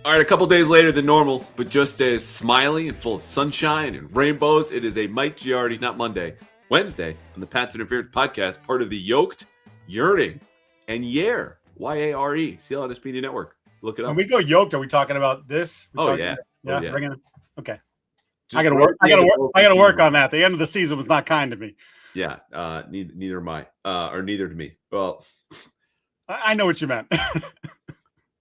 All right, a couple days later than normal, but just as smiley and full of sunshine and rainbows, it is a Mike Giardi, not Monday, Wednesday on the Pats Interference Podcast, part of the Yoked, Yearning, and Yare, Y-A-R-E, CLNS Media Network. Look it up. When we go yoked, are we talking about this? Yeah. Yeah. Okay. Just I gotta work on that. The end of the season was not kind to me. Yeah. Neither am I, or neither to me. Well, I know what you meant.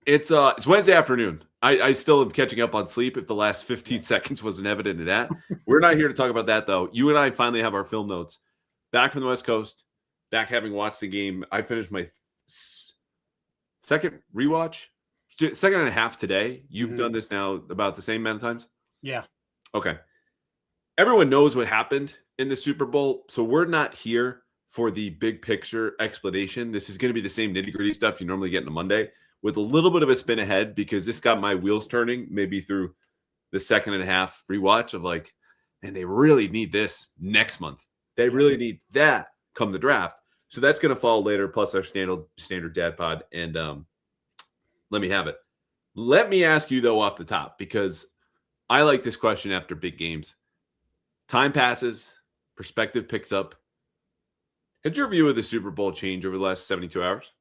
It's Wednesday afternoon. I still am catching up on sleep if the last 15 seconds wasn't evident of that. We're not here to talk about that, though. You and I finally have our film notes. Back from the West Coast, back having watched the game. I finished my second rewatch, second and a half today. You've done this now about the same amount of times? Yeah. Okay. Everyone knows what happened in the Super Bowl, so we're not here for the big picture explanation. This is going to be the same nitty-gritty stuff you normally get on a Monday, with a little bit of a spin ahead, because this got my wheels turning maybe through the second and a half rewatch of like, and they really need this next month. They really need that come the draft. So that's going to follow later, plus our standard dad pod. And let me have it. Let me ask you, though, off the top, because I like this question after big games. Time passes, perspective picks up. Had your view of the Super Bowl change over the last 72 hours?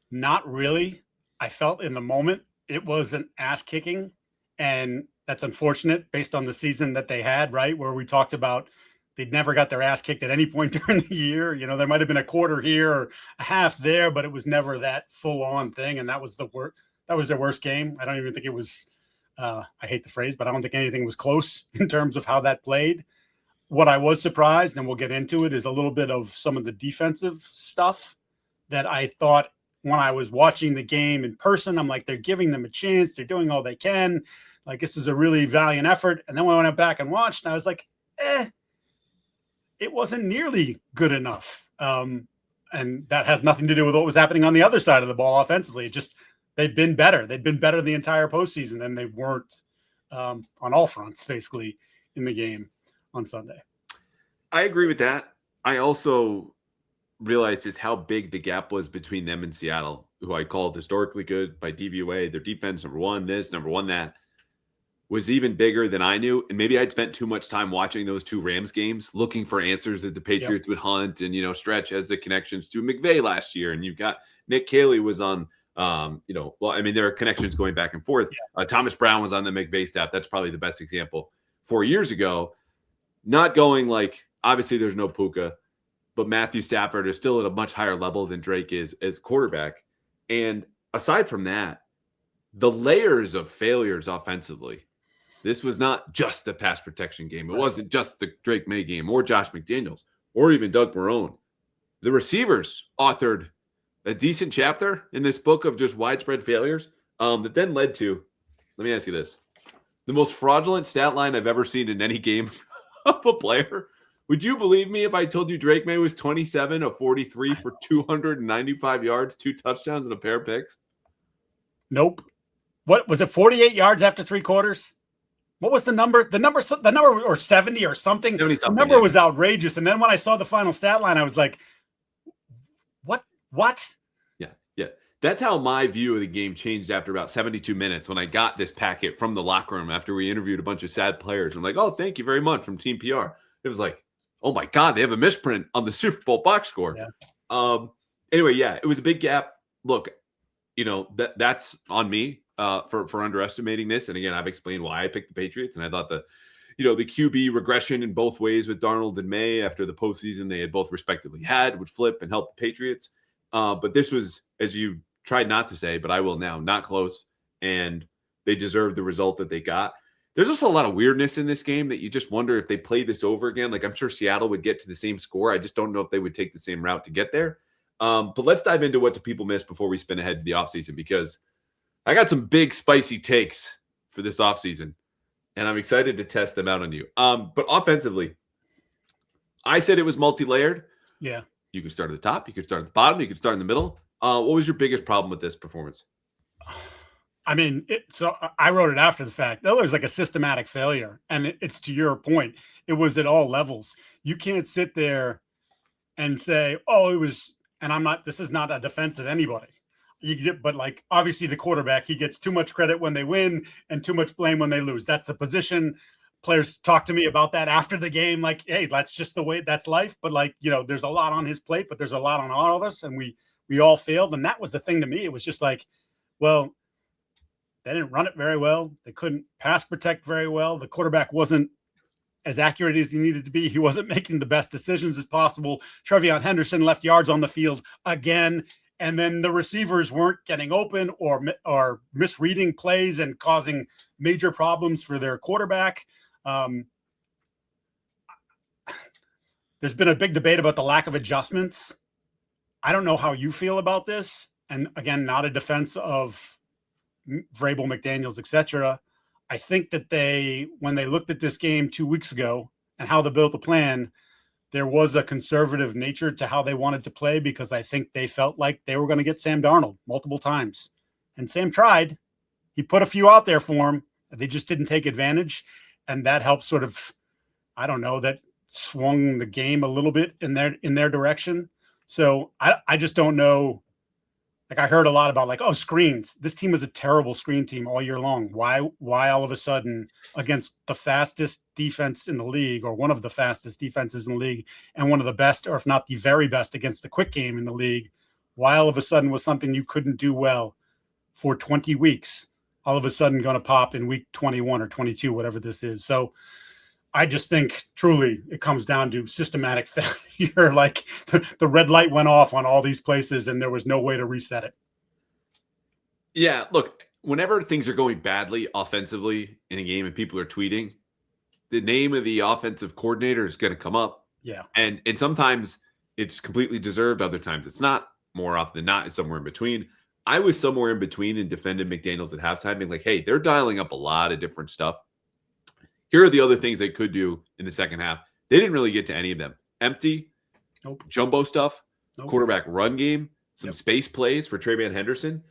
Not really. I felt in the moment it was an ass kicking, and that's unfortunate based on the season that they had, right? Where we talked about they'd never got their ass kicked at any point during the year. You know, there might have been a quarter here or a half there, but it was never that full on thing. And that was their worst game. I don't even think it was, I hate the phrase, but I don't think anything was close in terms of how that played. What I was surprised, and we'll get into it, is a little bit of some of the defensive stuff that I thought when I was watching the game in person, I'm like, they're giving them a chance. They're doing all they can. Like, this is a really valiant effort. And then when I went back and watched, and I was like, it wasn't nearly good enough. And that has nothing to do with what was happening on the other side of the ball offensively. It just, they've been better. They've been better the entire postseason, and they weren't on all fronts, basically, in the game on Sunday. I agree with that. I also realized just how big the gap was between them and Seattle, who I called historically good by DVOA. Their defense, number one this, number one that, was even bigger than I knew. And maybe I'd spent too much time watching those two Rams games, looking for answers that the Patriots would hunt. And, Stretch has the connections to McVay last year. And you've got Nick Caley was on, there are connections going back and forth. Thomas Brown was on the McVay staff. That's probably the best example. 4 years ago, not going like, obviously there's no Puka, but Matthew Stafford is still at a much higher level than Drake is as quarterback. And aside from that, the layers of failures offensively, this was not just the pass protection game. It wasn't just the Drake Maye game or Josh McDaniels or even Doug Marrone. The receivers authored a decent chapter in this book of just widespread failures that then led to, let me ask you this, the most fraudulent stat line I've ever seen in any game of a player. Would you believe me if I told you Drake Maye was 27 of 43 for 295 yards, 2 touchdowns, and a pair of picks? Nope. What was it? 48 yards after 3 quarters? What was the number? The number or 70 or something. The number was outrageous. And then when I saw the final stat line, I was like, what? Yeah. That's how my view of the game changed after about 72 minutes when I got this packet from the locker room after we interviewed a bunch of sad players. I'm like, oh, thank you very much from Team PR. It was like, oh my God, they have a misprint on the Super Bowl box score. Yeah. Anyway, it was a big gap. Look, that's on me for underestimating this. And again, I've explained why I picked the Patriots. And I thought the QB regression in both ways with Darnold and Maye after the postseason they had both respectively had would flip and help the Patriots. But this was, as you tried not to say, but I will now, not close. And they deserved the result that they got. There's also a lot of weirdness in this game that you just wonder if they play this over again. Like, I'm sure Seattle would get to the same score. I just don't know if they would take the same route to get there. But let's dive into what do people miss before we spin ahead to the offseason, because I got some big spicy takes for this offseason, and I'm excited to test them out on you. But offensively, I said it was multi-layered. Yeah. You could start at the top. You could start at the bottom. You could start in the middle. What was your biggest problem with this performance? I mean, so I wrote it after the fact. There was like a systematic failure, and it's to your point. It was at all levels. You can't sit there and say, "Oh, it was." And I'm not. This is not a defense of anybody. but like obviously the quarterback, he gets too much credit when they win and too much blame when they lose. That's the position. Players talk to me about that after the game, like, hey, that's just the way, that's life. But like, there's a lot on his plate, but there's a lot on all of us, and we all failed. And that was the thing to me. It was just like, well, they didn't run it very well. They couldn't pass protect very well. The quarterback wasn't as accurate as he needed to be. He wasn't making the best decisions as possible. Trevion Henderson left yards on the field again. And then the receivers weren't getting open or misreading plays and causing major problems for their quarterback. There's been a big debate about the lack of adjustments. I don't know how you feel about this. And again, not a defense of Vrabel, McDaniels, etc. I think that when they looked at this game 2 weeks ago and how they built the plan, there was a conservative nature to how they wanted to play, because I think they felt like they were going to get Sam Darnold multiple times. And Sam tried. He put a few out there for him. They just didn't take advantage. And that helped sort of, I don't know, that swung the game a little bit in their direction. So I just don't know. Like, I heard a lot about, like, oh, screens. This team is a terrible screen team all year long. Why all of a sudden, against the fastest defense in the league, or one of the fastest defenses in the league, and one of the best, or if not the very best, against the quick game in the league, why all of a sudden was something you couldn't do well for 20 weeks, all of a sudden going to pop in week 21 or 22, whatever this is. So I just think truly it comes down to systematic failure. Like the red light went off on all these places and there was no way to reset it. Yeah, look, whenever things are going badly offensively in a game and people are tweeting, the name of the offensive coordinator is going to come up. Yeah. And sometimes it's completely deserved. Other times it's not. More often than not, it's somewhere in between. I was somewhere in between and defended McDaniels at halftime, being like, hey, they're dialing up a lot of different stuff. Here are the other things they could do in the second half. They didn't really get to any of them. Empty, jumbo stuff, quarterback run game, some space plays for Trevion Henderson.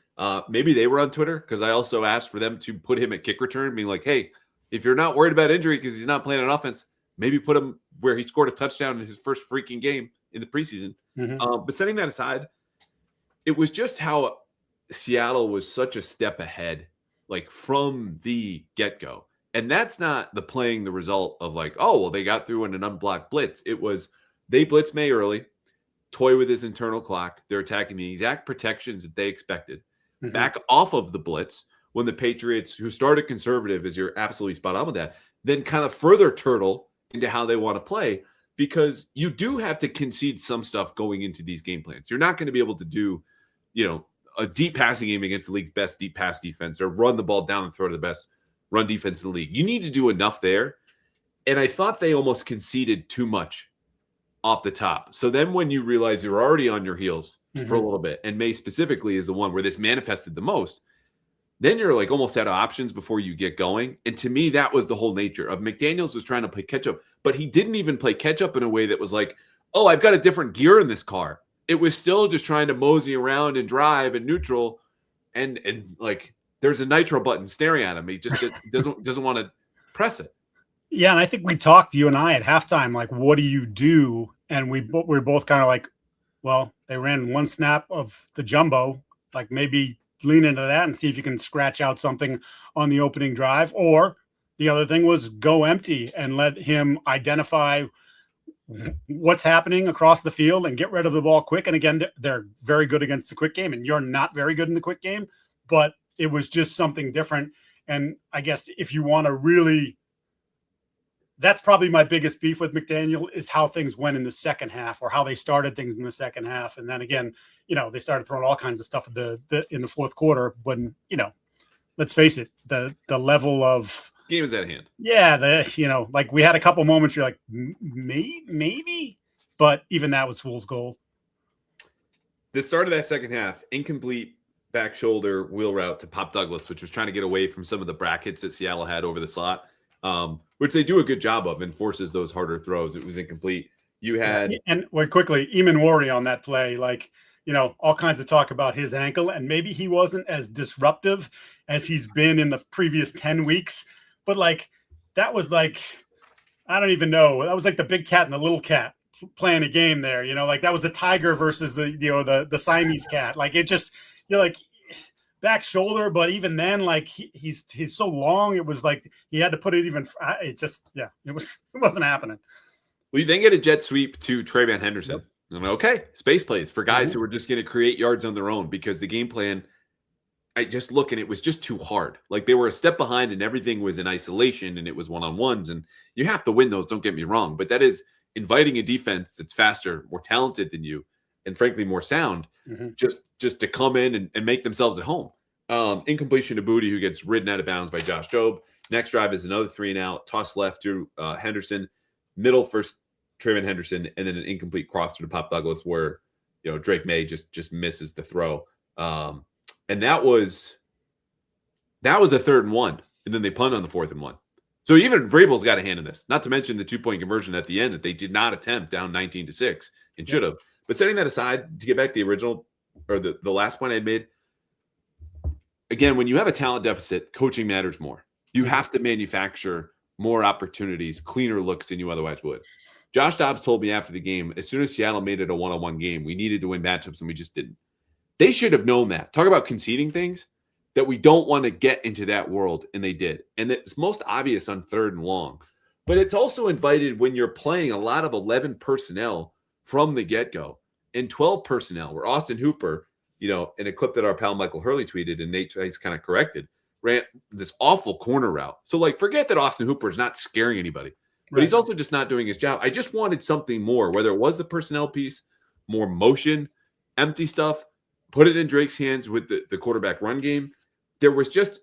Maybe they were on Twitter, because I also asked for them to put him at kick return, being like, hey, if you're not worried about injury because he's not playing on offense, maybe put him where he scored a touchdown in his first freaking game in the preseason. But setting that aside, it was just how Seattle was such a step ahead, like from the get-go. And that's not playing the result of like, oh, well, they got through in an unblocked blitz. It was they blitzed Maye early, toy with his internal clock. They're attacking the exact protections that they expected. Back off of the blitz when the Patriots, who started conservative, as you're absolutely spot on with that, then kind of further turtle into how they want to play, because you do have to concede some stuff going into these game plans. You're not going to be able to do, a deep passing game against the league's best deep pass defense, or run the ball down the throat of the best run defense in the league. You need to do enough there. And I thought they almost conceded too much off the top. So then when you realize you're already on your heels for a little bit, and Maye specifically is the one where this manifested the most, then you're like almost out of options before you get going. And to me, that was the whole nature of McDaniels was trying to play catch up, but he didn't even play catch up in a way that was like, oh, I've got a different gear in this car. It was still just trying to mosey around and drive and neutral, and like, there's a nitro button staring at him. He just doesn't want to press it. Yeah, and I think we talked, you and I, at halftime, like, what do you do? And we're both kind of like, well, they ran one snap of the jumbo, like maybe lean into that and see if you can scratch out something on the opening drive. Or the other thing was go empty and let him identify what's happening across the field and get rid of the ball quick. And again, they're very good against the quick game, and you're not very good in the quick game, but it was just something different. And I guess if you want to really, that's probably my biggest beef with McDaniel, is how things went in the second half, or how they started things in the second half. And then again, they started throwing all kinds of stuff in the fourth quarter when, let's face it, the level of game is at hand. Yeah. Like we had a couple moments you're like, maybe, but even that was fool's gold. The start of that second half, incomplete back shoulder wheel route to Pop Douglas, which was trying to get away from some of the brackets that Seattle had over the slot, which they do a good job of, and forces those harder throws. It was incomplete. You had and wait, quickly, Eamon Worry on that play, like, all kinds of talk about his ankle, and maybe he wasn't as disruptive as he's been in the previous 10 weeks, but like that was like, I don't even know. That was like the big cat and the little cat playing a game there, like that was the tiger versus the Siamese cat. Like it just, you're like back shoulder, but even then, like he's so long, it was like he had to put it even. It just it wasn't happening. Well, you then get a jet sweep to Trayvon Henderson. Yep. I'm like, okay, space plays for guys who are just going to create yards on their own because the game plan. I just look and it was just too hard. Like they were a step behind and everything was in isolation and it was one-on-ones and you have to win those. Don't get me wrong, but that is inviting a defense that's faster, more talented than you, and frankly more sound, just to come in and make themselves at home. Incompletion to Booty, who gets ridden out of bounds by Josh Jobe. Next drive is another 3-and-out, toss left to Henderson, middle for Trayvon Henderson, and then an incomplete cross to Pop Douglas where Drake Maye just misses the throw. And that was a 3rd and 1, and then they punt on the 4th and 1. So even Vrabel's got a hand in this. Not to mention the 2-point conversion at the end that they did not attempt down 19-6 and should have. But setting that aside, to get back to the original or the last point I made, again, when you have a talent deficit, coaching matters more. You have to manufacture more opportunities, cleaner looks than you otherwise would. Josh Dobbs told me after the game, as soon as Seattle made it a one-on-one game, we needed to win matchups, and we just didn't. They should have known that. Talk about conceding things that we don't want to get into that world, and they did. And it's most obvious on 3rd and long. But it's also invited when you're playing a lot of 11 personnel from the get-go and 12 personnel, where Austin Hooper, in a clip that our pal Michael Hurley tweeted and Nate Tice kind of corrected, ran this awful corner route. So, forget that Austin Hooper is not scaring anybody, but he's also just not doing his job. I just wanted something more, whether it was the personnel piece, more motion, empty stuff, put it in Drake's hands with the quarterback run game. There was just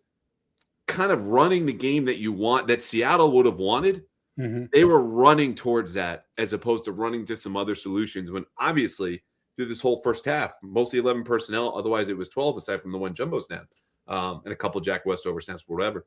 kind of running the game that Seattle would have wanted. They were running towards that as opposed to running to some other solutions when obviously through this whole first half, mostly 11 personnel. Otherwise it was 12 aside from the one jumbo snap and a couple Jack Westover snaps or whatever.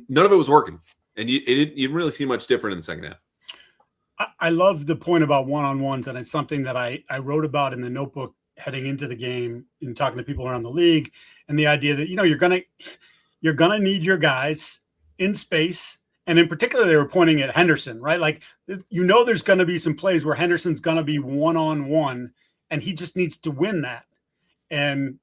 None of it was working. And you didn't really see much different in the second half. I love the point about one-on-ones, and it's something that I wrote about in the notebook heading into the game and talking to people around the league, and the idea that you're gonna need your guys in space, and in particular they were pointing at Henderson, right? Like there's gonna be some plays where Henderson's gonna be one-on-one, and he just needs to win that, and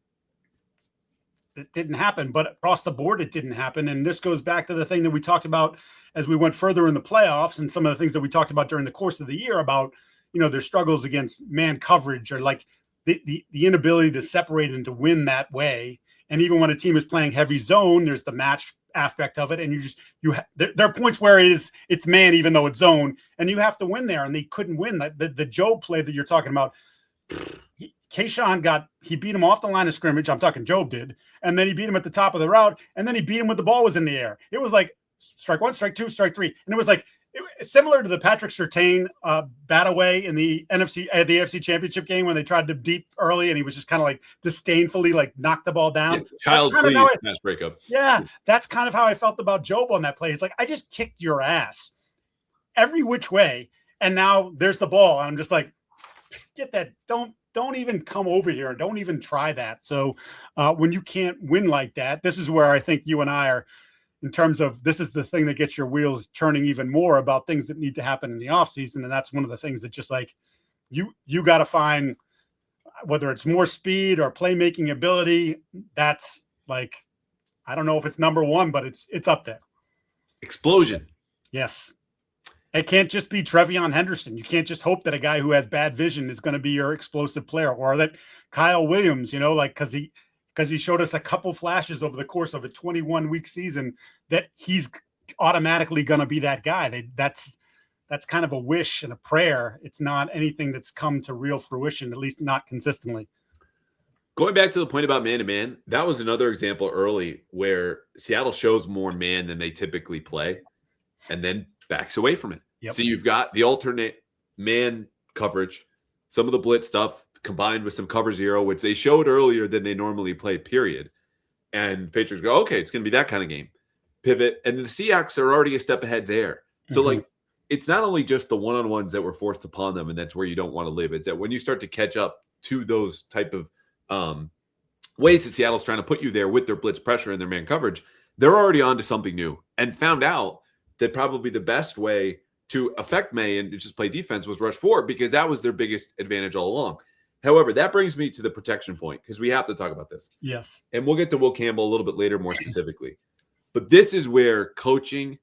it didn't happen. But across the board, it didn't happen, and this goes back to the thing that we talked about as we went further in the playoffs, and some of the things that we talked about during the course of the year about their struggles against man coverage or like the inability to separate and to win that way. And even when a team is playing heavy zone, there's the match aspect of it. And there are points where it's man, even though it's zone, and you have to win there. And they couldn't win. The Jobe play that you're talking about, Kayshawn he beat him off the line of scrimmage. I'm talking Jobe did. And then he beat him at the top of the route. And then he beat him when the ball was in the air. It was like strike 1, strike 2, strike 3. And it was like, similar to the Patrick Surtain bat away in the AFC Championship game when they tried to deep early and he was just kind of like disdainfully knocked the ball down. Child pass breakup. Yeah, that's kind of how I felt about Jobe on that play. It's like, I just kicked your ass every which way, and now there's the ball. And I'm just like, get that. Don't even come over here. Don't even try that. So when you can't win like that, this is where I think you and I are, in terms of this is the thing that gets your wheels turning even more about things that need to happen in the offseason. And that's one of the things that just you got to find, whether it's more speed or playmaking ability. That's I don't know if it's number one, but it's up there. Explosion. Yes. It can't just be Trevion Henderson. You can't just hope that a guy who has bad vision is going to be your explosive player, or that Kyle Williams, because he showed us a couple flashes over the course of a 21-week season that he's automatically going to be that guy. That's kind of a wish and a prayer. It's not anything that's come to real fruition, at least not consistently. Going back to the point about man-to-man, that was another example early where Seattle shows more man than they typically play and then backs away from it. Yep. So you've got the alternate man coverage, some of the blitz stuff, combined with some cover zero, which they showed earlier than they normally play, period. And Patriots go, okay, it's going to be that kind of game. Pivot. And the Seahawks are already a step ahead there. So, it's not only just the one-on-ones that were forced upon them, and that's where you don't want to live. It's that when you start to catch up to those type of ways that Seattle's trying to put you there with their blitz pressure and their man coverage, they're already on to something new and found out that probably the best way to affect Maye and just play defense was rush forward, because that was their biggest advantage all along. However, that brings me to the protection point because we have to talk about this. Yes. And we'll get to Will Campbell a little bit later, more specifically. But this is where coaching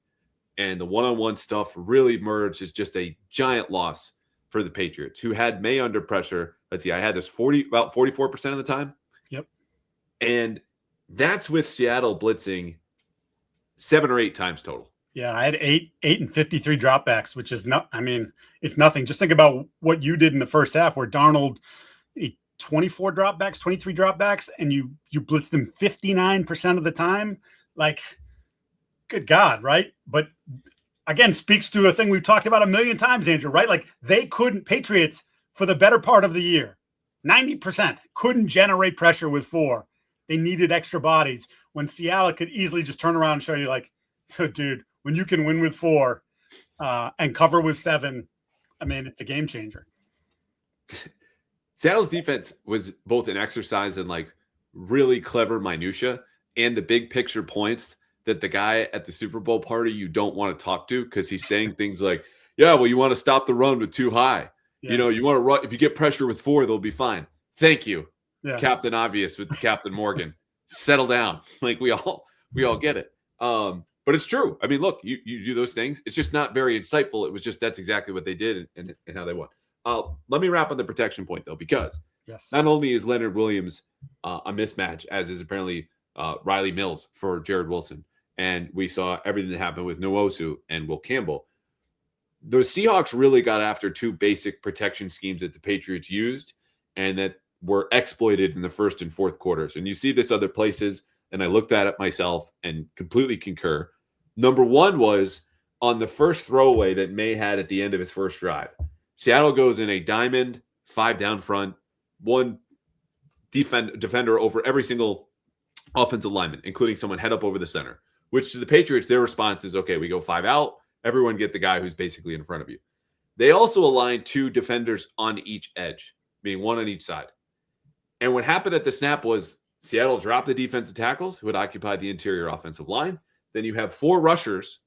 and the one-on-one stuff really merged as just a giant loss for the Patriots, who had Maye under pressure. Let's see, I had this about 44% of the time. Yep. And that's with Seattle blitzing 7 or 8 times total. Yeah, I had 8 and 53 dropbacks, which is not, I mean, it's nothing. Just think about what you did in the first half where Darnold 24 dropbacks, 23 dropbacks, and you blitzed them 59% of the time. Like, good God, right? But again, speaks to a thing we've talked about a million times, Andrew, right? Like, they couldn't, Patriots, for the better part of the year, 90% couldn't generate pressure with 4. They needed extra bodies when Seattle could easily just turn around and show you, like, dude, when you can win with 4 and cover with 7, I mean, it's a game changer. Seattle's defense was both an exercise in like really clever minutia and the big picture points that the guy at the Super Bowl party you don't want to talk to because he's saying things like, yeah, well, you want to stop the run with 2 high. Yeah. You know, you want to run. If you get pressure with 4, they'll be fine. Thank you. Yeah. Captain Obvious with Captain Morgan. Settle down. Like we all get it. But it's true. I mean, look, you do those things. It's just not very insightful. It was just that's exactly what they did and how they won. Let me wrap on the protection point, though, because not only is Leonard Williams a mismatch, as is apparently Riley Mills for Jared Wilson, and we saw everything that happened with Nwosu and Will Campbell. The Seahawks really got after 2 basic protection schemes that the Patriots used and that were exploited in the first and fourth quarters. And you see this other places, and I looked at it myself and completely concur. Number 1 was on the first throwaway that Maye had at the end of his first drive. Seattle goes in a diamond, 5 down front, 1 defender over every single offensive lineman, including someone head up over the center, which to the Patriots, their response is, okay, we go 5 out. Everyone get the guy who's basically in front of you. They also aligned 2 defenders on each edge, meaning 1 on each side. And what happened at the snap was Seattle dropped the defensive tackles who had occupied the interior offensive line. Then you have 4 rushers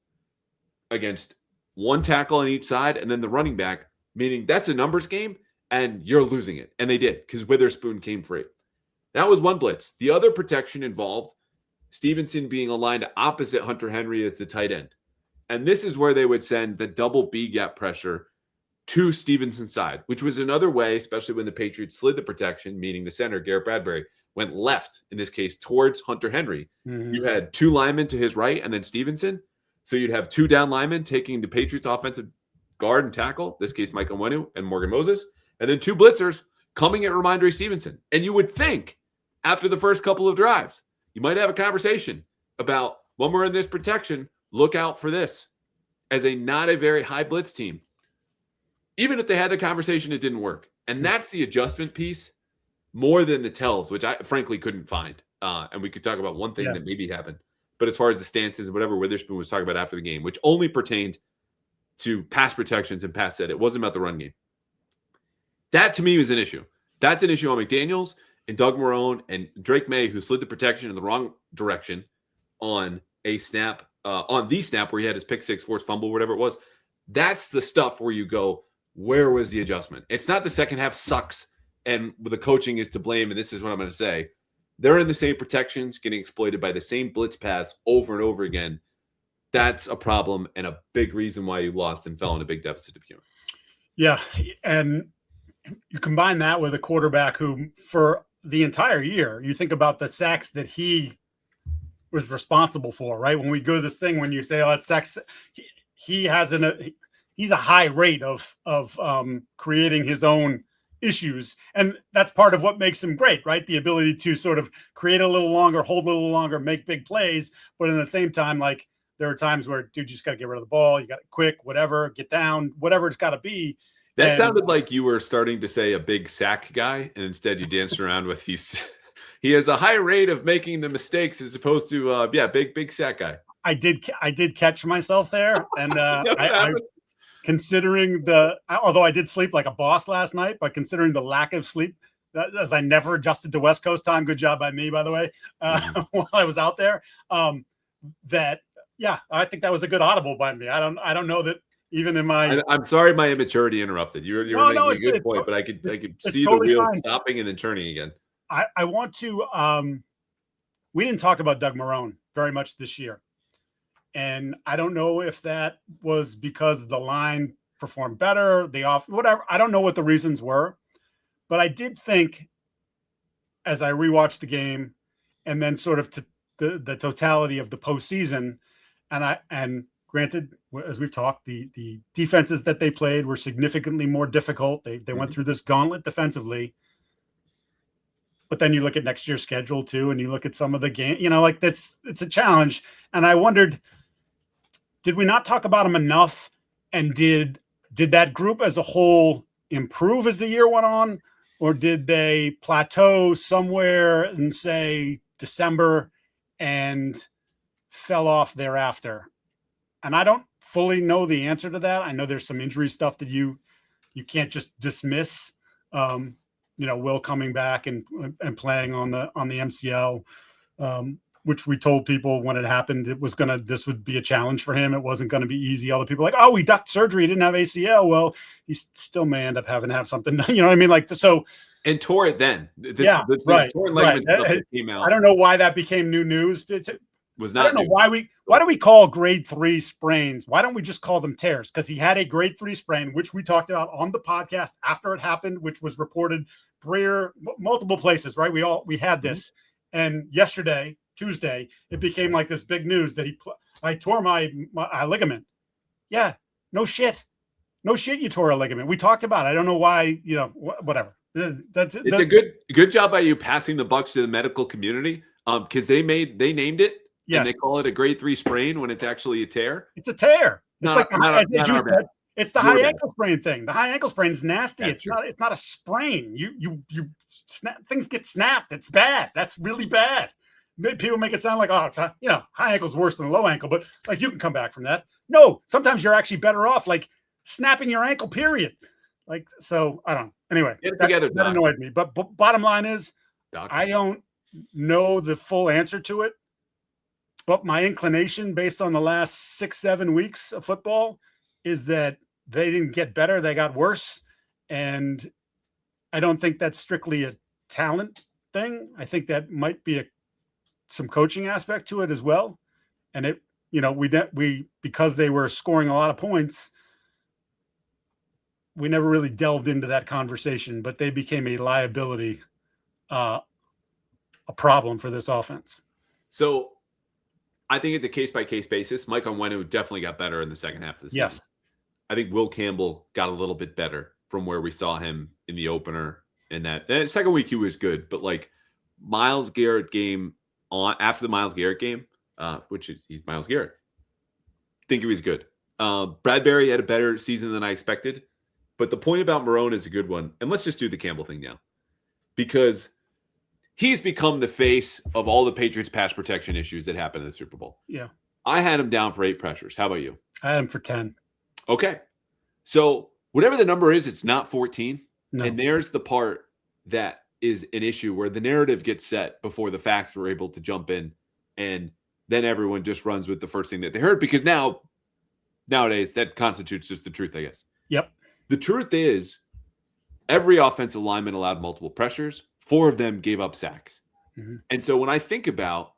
against 1 tackle on each side, and then the running back, meaning that's a numbers game, and you're losing it. And they did, because Witherspoon came free. That was 1 blitz. The other protection involved Stevenson being aligned opposite Hunter Henry as the tight end. And this is where they would send the double B gap pressure to Stevenson's side, which was another way, especially when the Patriots slid the protection, meaning the center, Garrett Bradbury, went left, in this case, towards Hunter Henry. Mm-hmm. You had 2 linemen to his right and then Stevenson. So you'd have 2 down linemen taking the Patriots offensive guard and tackle, this case, Mike Onwenu and Morgan Moses, and then 2 blitzers coming at Ramondre Stevenson. And you would think after the first couple of drives, you might have a conversation about when we're in this protection, look out for this as not a very high blitz team. Even if they had the conversation, it didn't work. And that's the adjustment piece more than the tells, which I frankly couldn't find. And we could talk about one thing that maybe happened. But as far as the stances and whatever Witherspoon was talking about after the game, which only pertained to pass protections and pass set, it wasn't about the run game. That to me was an issue. That's an issue on McDaniels and Doug Marrone and Drake Maye, who slid the protection in the wrong direction on a snap, on the snap where he had his pick 6 forced fumble, whatever it was. That's the stuff where you go, where was the adjustment? It's not the second half sucks and the coaching is to blame, and this is what I'm going to say. They're in the same protections, getting exploited by the same blitz pass over and over again. That's a problem and a big reason why you lost and fell in a big deficit to begin with. Yeah, and you combine that with a quarterback who, for the entire year, you think about the sacks that he was responsible for, right? When we go to this thing, when you say, oh, it's sacks, he has he's a high rate of creating his own issues. And that's part of what makes him great, right? The ability to sort of create a little longer, hold a little longer, make big plays. But at the same time, like, there are times where, dude, you just got to get rid of the ball. You got it quick, whatever, get down, whatever it's got to be. That sounded like you were starting to say a big sack guy, and instead you danced around with he has a high rate of making the mistakes as opposed to big sack guy. I did catch myself there, and I considering although I did sleep like a boss last night, but considering the lack of sleep, as I never adjusted to West Coast time, good job by me, by the way, while I was out there. I think that was a good audible by me. I don't know that even in my. I'm sorry, my immaturity interrupted. You're No, making no, a good point, but I could it's see the totally wheel fine. stopping and then turning again. I want to. We didn't talk about Doug Marrone very much this year, and I don't know if that was because the line performed better, whatever. I don't know what the reasons were, but I did think as I rewatched the game, and then sort of to the totality of the postseason, and granted, as we've talked, the defenses that they played were significantly more difficult. They went through this gauntlet defensively. But then you look at next year's schedule too, and you look at some of the game, like it's a challenge. And I wondered, did we not talk about them enough? And did that group as a whole improve as the year went on? Or did they plateau somewhere in, say, December and fell off thereafter? And I don't fully know the answer to that. I know there's some injury stuff that you can't just dismiss. Will coming back and playing on the MCL, which we told people when it happened, this would be a challenge for him. It wasn't going to be easy. Other people oh, he ducked surgery. He didn't have ACL. Well, he still may end up having to have something done. You know what I mean? Like, so. And tore it then. Right. Torn ligament stuff that came out. I don't know why that became new news. Was not. I don't know why do we call grade 3 sprains? Why don't we just call them tears? Because he had a grade 3 sprain, which we talked about on the podcast after it happened, which was reported multiple places, right? We had this, and yesterday, Tuesday, it became like this big news that I tore my ligament. Yeah, no shit, you tore a ligament. We talked about it. I don't know why. Whatever. It's a good job by you passing the buck to the medical community, because they named it. Yes. And they call it a grade 3 sprain when it's actually a tear. It's a tear. It's the high ankle sprain thing. The high ankle sprain is nasty. It's not a sprain. You things get snapped. It's bad. That's really bad. People make it sound like, high ankle's worse than low ankle, but like you can come back from that. No, sometimes you're actually better off like snapping your ankle, period. Like, so I don't know. Anyway, that annoyed me. But bottom line is, I don't know the full answer to it. But my inclination, based on the last 6-7 weeks of football, is that they didn't get better; they got worse. And I don't think that's strictly a talent thing. I think that might be some coaching aspect to it as well. And we because they were scoring a lot of points, we never really delved into that conversation. But they became a liability, a problem for this offense. So. I think it's a case-by-case basis. Mike Onwenu definitely got better in the second half of the season. Yes. I think Will Campbell got a little bit better from where we saw him in the opener. And second week he was good, but like Myles Garrett game after the Myles Garrett game, he's Myles Garrett. I think he was good. Bradbury had a better season than I expected, but the point about Marrone is a good one. And let's just do the Campbell thing now, because he's become the face of all the Patriots pass protection issues that happened in the Super Bowl. Yeah. I had him down for 8 pressures. How about you? I had him for 10. Okay. So whatever the number is, it's not 14. No. And there's the part that is an issue where the narrative gets set before the facts were able to jump in. And then everyone just runs with the first thing that they heard, because nowadays that constitutes just the truth, I guess. Yep. The truth is every offensive lineman allowed multiple pressures. 4 of them gave up sacks. Mm-hmm. And so when I think about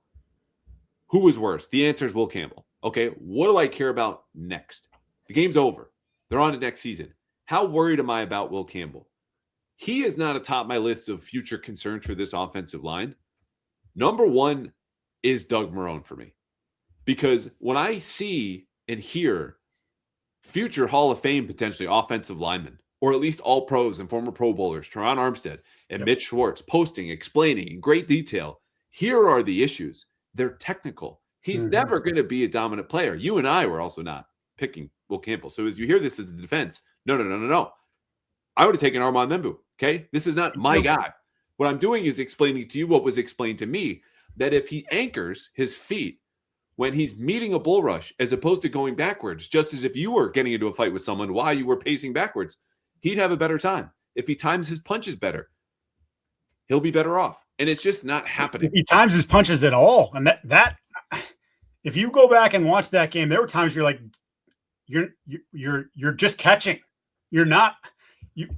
who was worse, the answer is Will Campbell. Okay, what do I care about next? The game's over. They're on to next season. How worried am I about Will Campbell? He is not atop my list of future concerns for this offensive line. Number 1 is Doug Marrone for me. Because when I see and hear future Hall of Fame, potentially offensive linemen, or at least all pros and former Pro Bowlers, Teron Armstead and Mitch Schwartz, posting, explaining in great detail, here are the issues. They're technical. He's never going to be a dominant player. You and I were also not picking Will Campbell. So as you hear this as a defense, no. I would have taken Armand Membu, okay? This is not my guy. What I'm doing is explaining to you what was explained to me, that if he anchors his feet when he's meeting a bull rush, as opposed to going backwards, just as if you were getting into a fight with someone while you were pacing backwards, he'd have a better time. If he times his punches better, he'll be better off. And it's just not happening. If he times his punches at all. And that if you go back and watch that game, there were times you're like, you're just catching. You're not you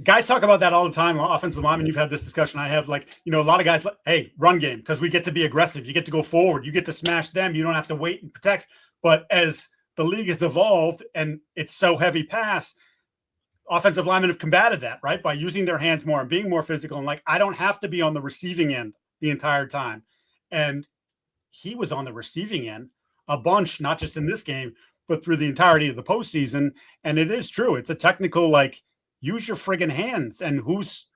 guys talk about that all the time. Offensive linemen, you've had this discussion. I have, like, a lot of guys, like, hey, run game, because we get to be aggressive. You get to go forward. You get to smash them. You don't have to wait and protect. But as the league has evolved and it's so heavy pass, offensive linemen have combated that, right, by using their hands more and being more physical. And, like, I don't have to be on the receiving end the entire time. And he was on the receiving end a bunch, not just in this game, but through the entirety of the postseason. And it is true. It's a technical, like, use your friggin' hands. And who's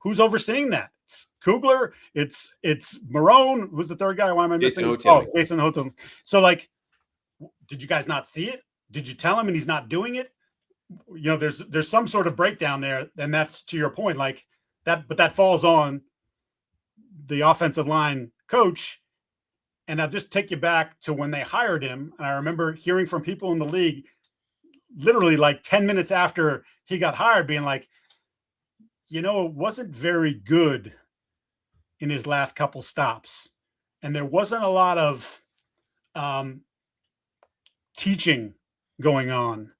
overseeing that? It's Kugler. It's Marone. Who's the third guy? Why am I missing? Jason Hotem. So, like, did you guys not see it? Did you tell him and he's not doing it? There's some sort of breakdown there, and that's, to your point, like that. But that falls on the offensive line coach. And I'll just take you back to when they hired him. And I remember hearing from people in the league, literally like 10 minutes after he got hired, being like, it wasn't very good in his last couple stops. And there wasn't a lot of teaching going on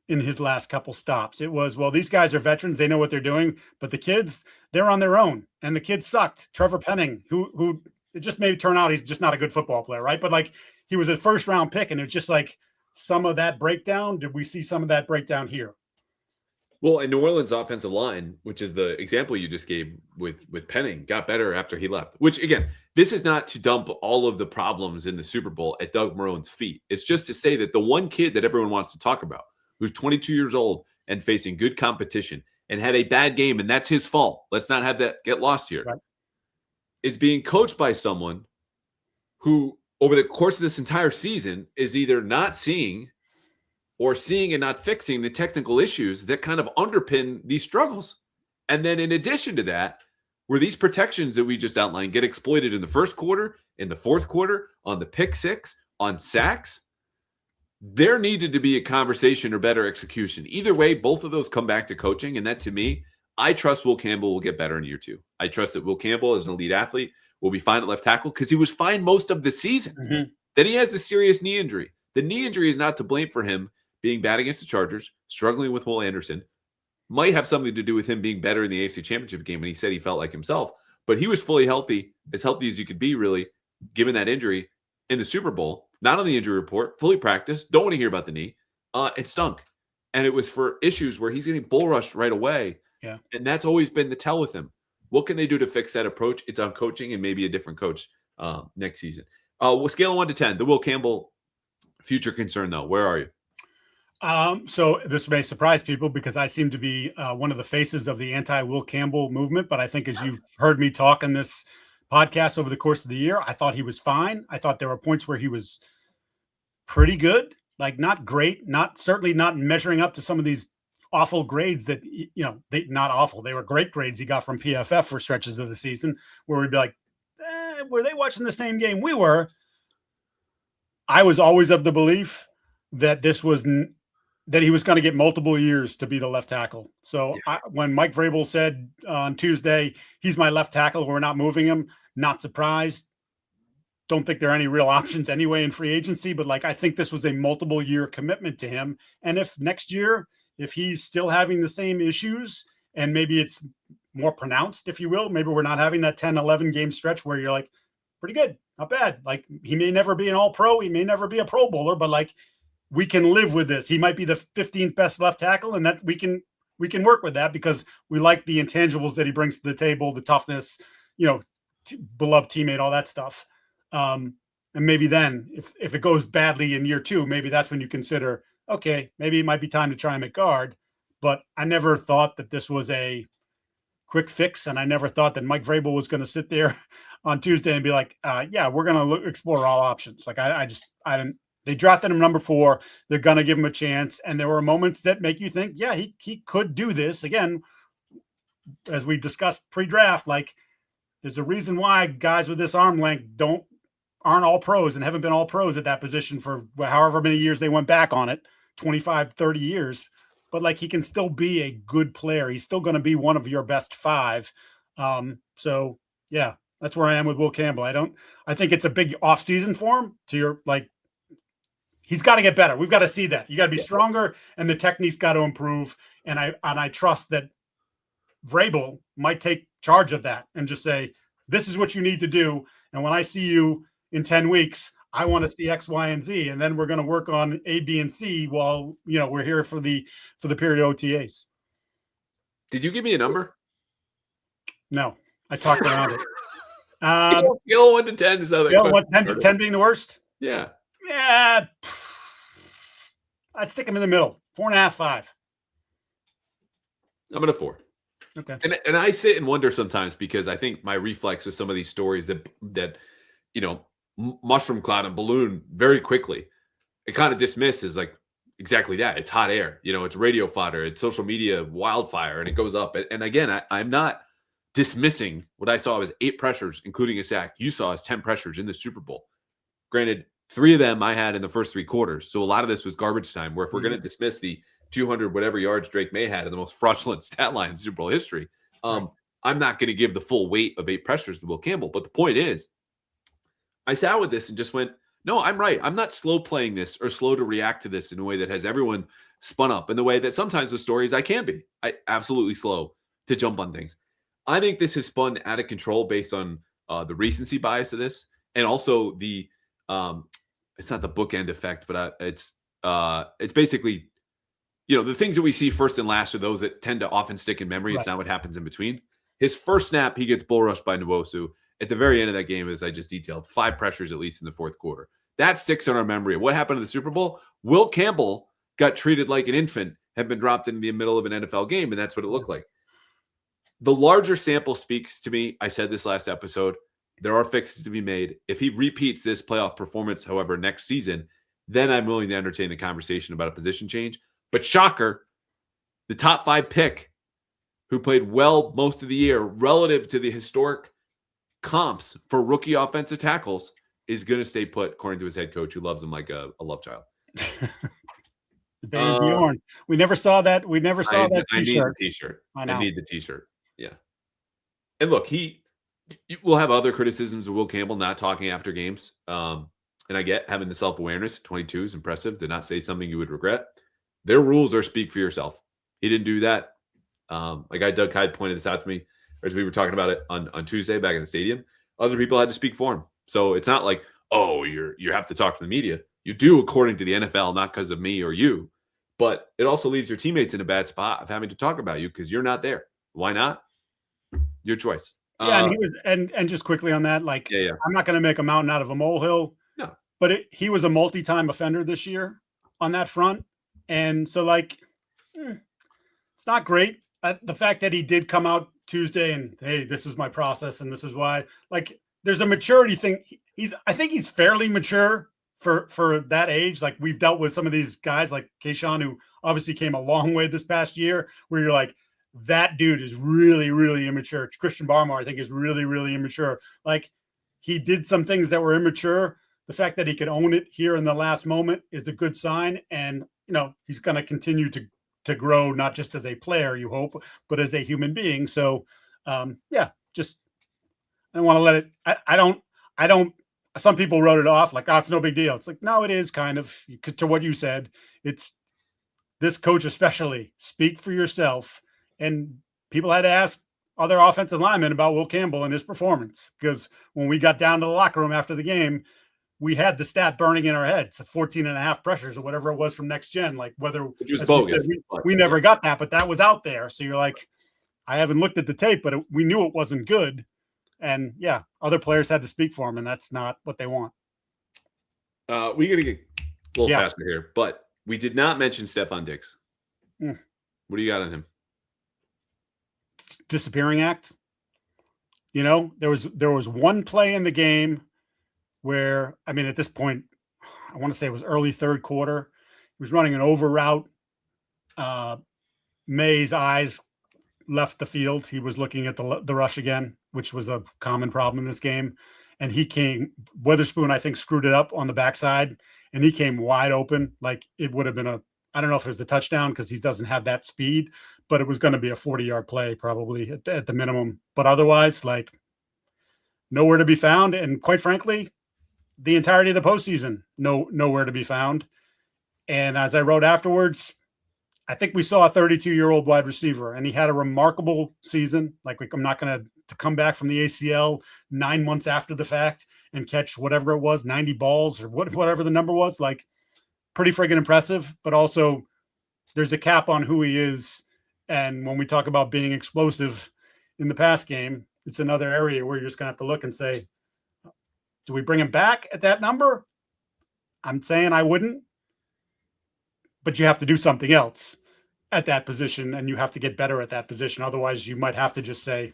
in his last couple stops. It was, well, these guys are veterans. They know what they're doing. But the kids, they're on their own. And the kids sucked. Trevor Penning, who it just may turn out he's just not a good football player, right? But, like, he was a first-round pick, and it's just like some of that breakdown. Did we see some of that breakdown here? Well, and New Orleans' offensive line, which is the example you just gave with Penning, got better after he left. Which, again, this is not to dump all of the problems in the Super Bowl at Doug Marone's feet. It's just to say that the one kid that everyone wants to talk about, who's 22 years old and facing good competition and had a bad game, and that's his fault. Let's not have that get lost here. Right. Is being coached by someone who, over the course of this entire season, is either not seeing or seeing and not fixing the technical issues that kind of underpin these struggles. And then in addition to that, where these protections that we just outlined get exploited in the first quarter, in the fourth quarter, on the pick six, on sacks, there needed to be a conversation or better execution. Either way, both of those come back to coaching. And that, to me, I trust Will Campbell will get better in year two. I trust that Will Campbell, as an elite athlete, will be fine at left tackle because he was fine most of the season. Mm-hmm. Then he has a serious knee injury. The knee injury is not to blame for him being bad against the Chargers, struggling with Will Anderson. Might have something to do with him being better in the AFC Championship game, and he said he felt like himself. But he was fully healthy as you could be, really, given that injury in the Super Bowl. Not on the injury report, fully practiced. Don't want to hear about the knee. It stunk. And it was for issues where he's getting bull rushed right away. Yeah. And that's always been the tell with him. What can they do to fix that approach? It's on coaching and maybe a different coach next season. We'll scale 1 to 10. The Will Campbell future concern, though. Where are you? So this may surprise people because I seem to be one of the faces of the anti-Will Campbell movement. But I think, as you've heard me talk in this podcast over the course of the year, I thought he was fine. I thought there were points where he was pretty good, like not great, certainly not measuring up to some of these awful grades that, not awful. They were great grades he got from PFF for stretches of the season where we'd be like, were they watching the same game we were? I was always of the belief that that he was going to get multiple years to be the left tackle. So when Mike Vrabel said on Tuesday, he's my left tackle, we're not moving him, not surprised. Don't think there are any real options anyway in free agency, but I think this was a multiple year commitment to him. And if next year, if he's still having the same issues and maybe it's more pronounced, if you will, maybe we're not having that 10, 11 game stretch where you're like, pretty good, not bad. He may never be an all pro. He may never be a pro bowler, but we can live with this. He might be the 15th best left tackle, and that we can work with that because we like the intangibles that he brings to the table, the toughness, beloved teammate, all that stuff. And maybe then if it goes badly in year two, maybe that's when you consider, okay, maybe it might be time to try him at guard. But I never thought that this was a quick fix, and I never thought that Mike Vrabel was going to sit there on Tuesday and be like, we're going to explore all options. I didn't. They drafted him number 4. They're going to give him a chance. And there were moments that make you think, he could do this. Again, as we discussed pre-draft, there's a reason why guys with this arm length aren't all pros and haven't been all pros at that position for however many years they went back on it, 25, 30 years. But he can still be a good player. He's still going to be one of your best 5. So yeah, that's where I am with Will Campbell. I think it's a big offseason for him to your, he's got to get better. We've got to see that. You got to be stronger, and the technique's got to improve. And I trust that Vrabel might take charge of that and just say, this is what you need to do. And when I see you in 10 weeks, I want to see X, Y, and Z. And then we're going to work on A, B, and C while, we're here for the period OTAs. Did you give me a number? No, I talked around it. Scale 1 to 10 is other. 10 being the worst? Yeah. Yeah. I'd stick him in the middle. 4.5, 5. I'm at a 4. Okay. And I sit and wonder sometimes, because I think my reflex with some of these stories that mushroom cloud and balloon very quickly, it kind of dismisses like exactly that. It's hot air, it's radio fodder, it's social media wildfire, and it goes up. And again, I'm not dismissing what I saw as 8 pressures, including a sack. You saw as 10 pressures in the Super Bowl. Granted, 3 of them I had in the first 3 quarters. So a lot of this was garbage time, where if we're going to dismiss the 200 whatever yards Drake Maye had in the most fraudulent stat line in Super Bowl history, I'm not going to give the full weight of 8 pressures to Will Campbell. But the point is, I sat with this and just went, no, I'm right. I'm not slow playing this or slow to react to this in a way that has everyone spun up, in the way that sometimes with stories I can be. I absolutely slow to jump on things. I think this has spun out of control based on the recency bias of this, and also the it's not the bookend effect, but it's basically, the things that we see first and last are those that tend to often stick in memory. Right. It's not what happens in between. His first snap, he gets bull rushed by Nwosu. At the very end of that game, as I just detailed, 5 pressures at least in the fourth quarter. That sticks in our memory. What happened in the Super Bowl? Will Campbell got treated like an infant, had been dropped in the middle of an NFL game, and that's what it looked like. The larger sample speaks to me. I said this last episode. There are fixes to be made. If he repeats this playoff performance, however, next season, then I'm willing to entertain the conversation about a position change. But shocker, the top 5 pick, who played well most of the year relative to the historic comps for rookie offensive tackles, is going to stay put, according to his head coach, who loves him like a love child. Baby Bjorn. We never saw that. We never saw that T-shirt. I need the T-shirt. I need the T-shirt. Yeah. And look, we'll have other criticisms of Will Campbell not talking after games. And I get having the self-awareness. 22 is impressive. To not say something you would regret. Their rules are speak for yourself. He didn't do that. Like Doug Hyde pointed this out to me as we were talking about it on Tuesday back at the stadium. Other people had to speak for him. So it's not like, oh, you have to talk to the media. You do according to the NFL, not because of me or you. But it also leaves your teammates in a bad spot of having to talk about you because you're not there. Why not? Your choice. Yeah, and he was, and just quickly on that, like, I'm not going to make a mountain out of a molehill. No, but he was a multi-time offender this year on that front, and so like, it's not great. The fact that he did come out Tuesday and, hey, this is my process and this is why. Like, there's a maturity thing. I think he's fairly mature for that age. Like, we've dealt with some of these guys like Keyshawn, who obviously came a long way this past year, where you're like, that dude is really, really immature. Christian Barmore, I think, is really, really immature. Like, he did some things that were immature. The fact that he could own it here in the last moment is a good sign. And, he's going to continue to grow, not just as a player, you hope, but as a human being. So, just, I don't want to let it, I don't, some people wrote it off like, oh, it's no big deal. It's like, no, it is kind of, to what you said. It's this coach, especially, speak for yourself. And people had to ask other offensive linemen about Will Campbell and his performance, because when we got down to the locker room after the game, we had the stat burning in our heads, 14.5 pressures or whatever it was from Next Gen. Like, whether which was bogus. We never got that, but that was out there. So you're like, I haven't looked at the tape, but we knew it wasn't good. And yeah, other players had to speak for him, and that's not what they want. We got to get a little faster here, but we did not mention Stefon Diggs. What do you got on him? Disappearing act. There was one play in the game where, I mean, at this point, I want to say it was early third quarter. He was running an over route. Maye's eyes left the field. He was looking at the rush again, which was a common problem in this game. And Witherspoon, I think, screwed it up on the backside, and he came wide open. Like, it would have been I don't know if it was the touchdown because he doesn't have that speed, but it was going to be a 40-yard play probably at the minimum. But otherwise, like, nowhere to be found. And quite frankly, the entirety of the postseason, nowhere to be found. And as I wrote afterwards, I think we saw a 32-year-old wide receiver, and he had a remarkable season. Like, I'm not going to come back from the ACL 9 months after the fact and catch whatever it was, 90 balls or whatever the number was. Like, pretty friggin' impressive, but also there's a cap on who he is. And when we talk about being explosive in the pass game, it's another area where you're just going to have to look and say, do we bring him back at that number? I'm saying I wouldn't, but you have to do something else at that position, and you have to get better at that position. Otherwise, you might have to just say,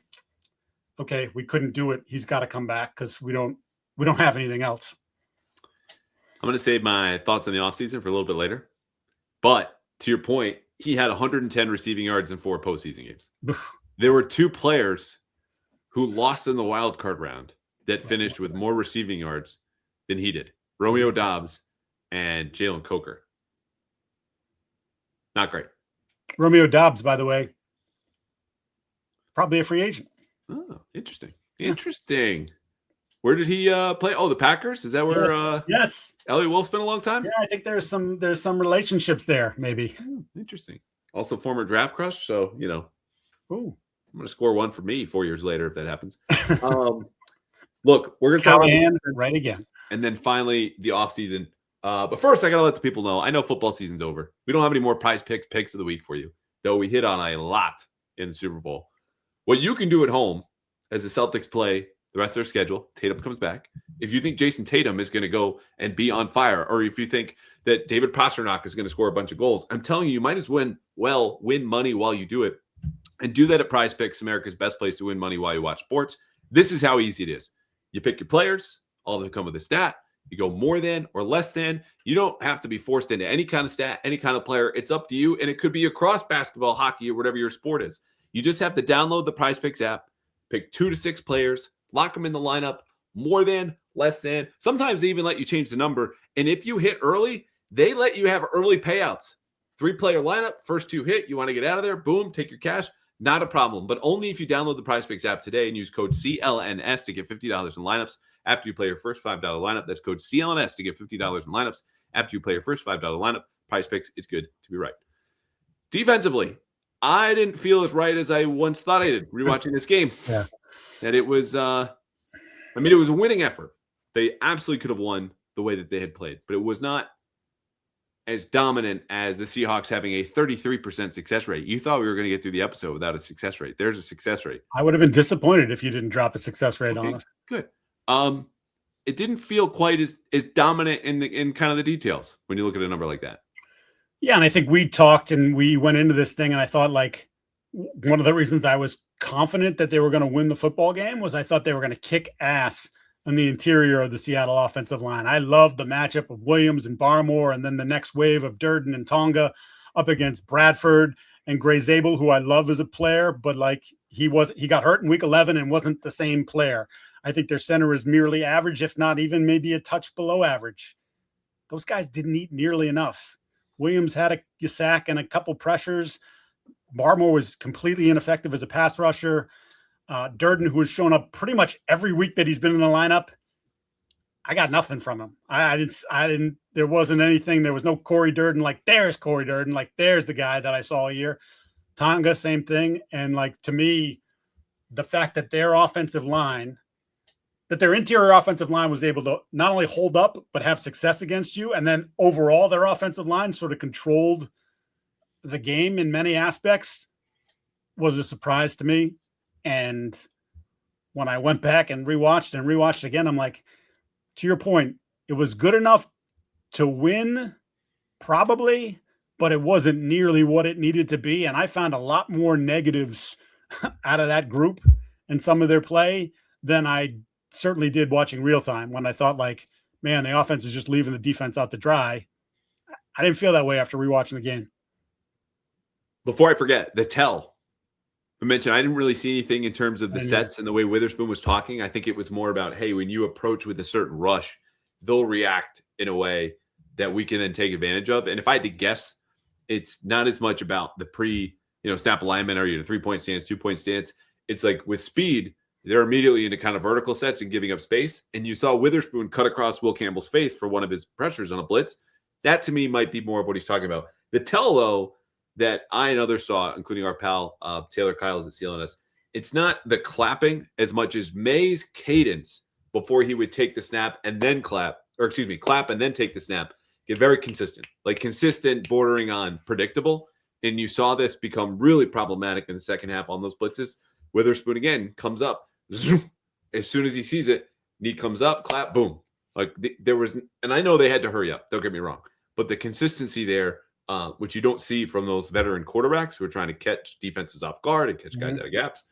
okay, we couldn't do it. He's got to come back because we don't have anything else. I'm going to save my thoughts on the offseason for a little bit later. But to your point, he had 110 receiving yards in 4 postseason games. There were 2 players who lost in the wild card round that finished with more receiving yards than he did. Romeo Doubs and Jalen Coker. Not great. Romeo Doubs, by the way, probably a free agent. Oh, interesting. Interesting. Where did he play? Oh, the Packers? Is that where yes. Elliott Wolf spent a long time? Yeah, I think there's some relationships there, maybe. Interesting. Also former draft crush, so Ooh. I'm gonna score 1 for me 4 years later if that happens. Look, we're gonna talk about right again. And then finally the offseason. But first, I gotta let the people know. I know football season's over. We don't have any more picks of the week for you, though we hit on a lot in the Super Bowl. What you can do at home as the Celtics play the rest of their schedule, Tatum comes back. If you think Jason Tatum is going to go and be on fire, or if you think that David Pastrnak is going to score a bunch of goals, I'm telling you, you might as well win money while you do it. And do that at Prizepicks, America's best place to win money while you watch sports. This is how easy it is. You pick your players, all of them come with a stat. You go more than or less than. You don't have to be forced into any kind of stat, any kind of player. It's up to you, and it could be across basketball, hockey, or whatever your sport is. You just have to download the Prizepicks app, pick 2 to 6 players, lock them in the lineup, more than, less than. Sometimes they even let you change the number. And if you hit early, they let you have early payouts. 3-player lineup, first 2 hit, you want to get out of there, boom, take your cash. Not a problem, but only if you download the Prizepicks app today and use code CLNS to get $50 in lineups after you play your first $5 lineup. That's code CLNS to get $50 in lineups after you play your first $5 lineup. Prizepicks, it's good to be right. Defensively, I didn't feel as right as I once thought I did rewatching this game. Yeah. That it was, it was a winning effort. They absolutely could have won the way that they had played, but it was not as dominant as the Seahawks having a 33% success rate. You thought we were going to get through the episode without a success rate. There's a success rate. I would have been disappointed if you didn't drop a success rate on us. Good. It didn't feel quite as dominant in kind of the details when you look at a number like that. Yeah, and I think we talked and we went into this thing, and I thought, like, one of the reasons I was confident that they were going to win the football game was I thought they were going to kick ass on the interior of the Seattle offensive line. I loved the matchup of Williams and Barmore, and then the next wave of Durden and Tonga up against Bradford and Gray Zabel, who I love as a player, but like he got hurt in week 11 and wasn't the same player. I think their center is merely average, if not even maybe a touch below average. Those guys didn't eat nearly enough. Williams had a sack and a couple pressures. Barmore was completely ineffective as a pass rusher. Durden, who has shown up pretty much every week that he's been in the lineup, I got nothing from him. I didn't. There wasn't anything. There was no Corey Durden. Like, there's Corey Durden. Like, there's the guy that I saw here. Tonga, same thing. And like, to me, the fact that their interior offensive line was able to not only hold up, but have success against you. And then overall, their offensive line sort of controlled the game in many aspects was a surprise to me. And when I went back and rewatched again, I'm like, to your point, it was good enough to win, probably, but it wasn't nearly what it needed to be. And I found a lot more negatives out of that group and some of their play than I certainly did watching real time, when I thought, like, man, the offense is just leaving the defense out to dry. I didn't feel that way after rewatching the game. Before I forget, the tell. I mentioned I didn't really see anything in terms of the sets and the way Witherspoon was talking. I think it was more about, hey, when you approach with a certain rush, they'll react in a way that we can then take advantage of. And if I had to guess, it's not as much about the snap alignment, or 3-point stance, 2-point stance. It's like with speed, they're immediately into kind of vertical sets and giving up space. And you saw Witherspoon cut across Will Campbell's face for one of his pressures on a blitz. That to me might be more of what he's talking about. The tell, though, that I and others saw, including our pal Taylor Kyles at CLNS, it's not the clapping as much as Maye's cadence before he would take the snap and then clap and then take the snap. Get very consistent, like consistent, bordering on predictable. And you saw this become really problematic in the second half on those blitzes. Witherspoon again comes up. Zoom. As soon as he sees it, knee comes up, clap, boom. Like there was, and I know they had to hurry up. Don't get me wrong, but the consistency there, which you don't see from those veteran quarterbacks who are trying to catch defenses off guard and catch guys out of gaps,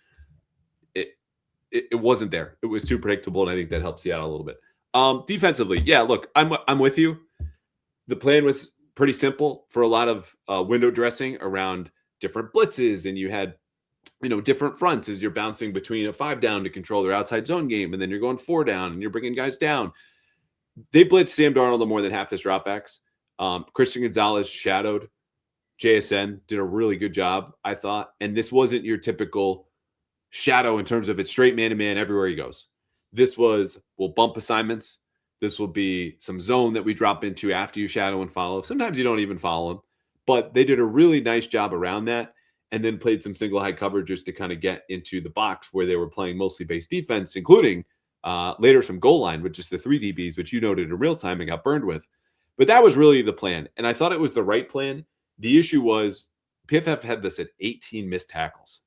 it wasn't there. It was too predictable, and I think that helps Seattle a little bit. Defensively, yeah. Look, I'm with you. The plan was pretty simple for a lot of window dressing around different blitzes, and you had different fronts as you're bouncing between a 5 down to control their outside zone game, and then you're going 4 down and you're bringing guys down. They blitzed Sam Darnold on more than half his dropbacks. Christian Gonzalez shadowed JSN, did a really good job, I thought. And this wasn't your typical shadow in terms of it's straight man-to-man everywhere he goes. This was, we'll bump assignments. This will be some zone that we drop into after you shadow and follow. Sometimes you don't even follow them. But they did a really nice job around that, and then played some single high coverages to kind of get into the box where they were playing mostly base defense, including later some goal line, which is the 3 DBs, which you noted in real time and got burned with. But that was really the plan, and I thought it was the right plan. The issue was PFF had this at 18 missed tackles.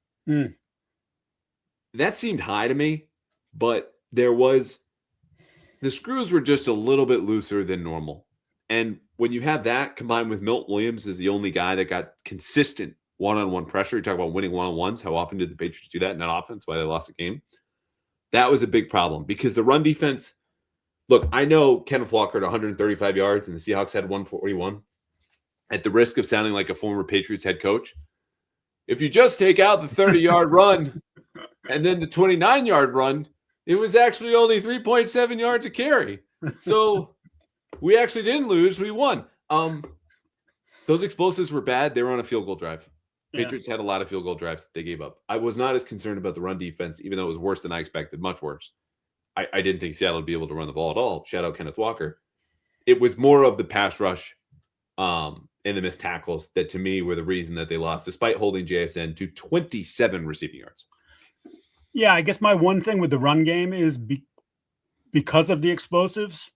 That seemed high to me, but the screws were just a little bit looser than normal. And when you have that combined with Milton Williams as the only guy that got consistent one-on-one pressure, you talk about winning one-on-ones. How often did the Patriots do that? Not often. That's why they lost the game. That was a big problem because the run defense, look, I know Kenneth Walker had 135 yards and the Seahawks had 141. At the risk of sounding like a former Patriots head coach, if you just take out the 30-yard run and then the 29-yard run, it was actually only 3.7 yards a carry. So we actually didn't lose. We won. Those explosives were bad. They were on a field goal drive. Patriots had a lot of field goal drives that they gave up. I was not as concerned about the run defense, even though it was worse than I expected, much worse. I didn't think Seattle would be able to run the ball at all. Shadow Kenneth Walker. It was more of the pass rush and the missed tackles that, to me, were the reason that they lost, despite holding JSN to 27 receiving yards. Yeah, I guess my one thing with the run game is because of the explosives,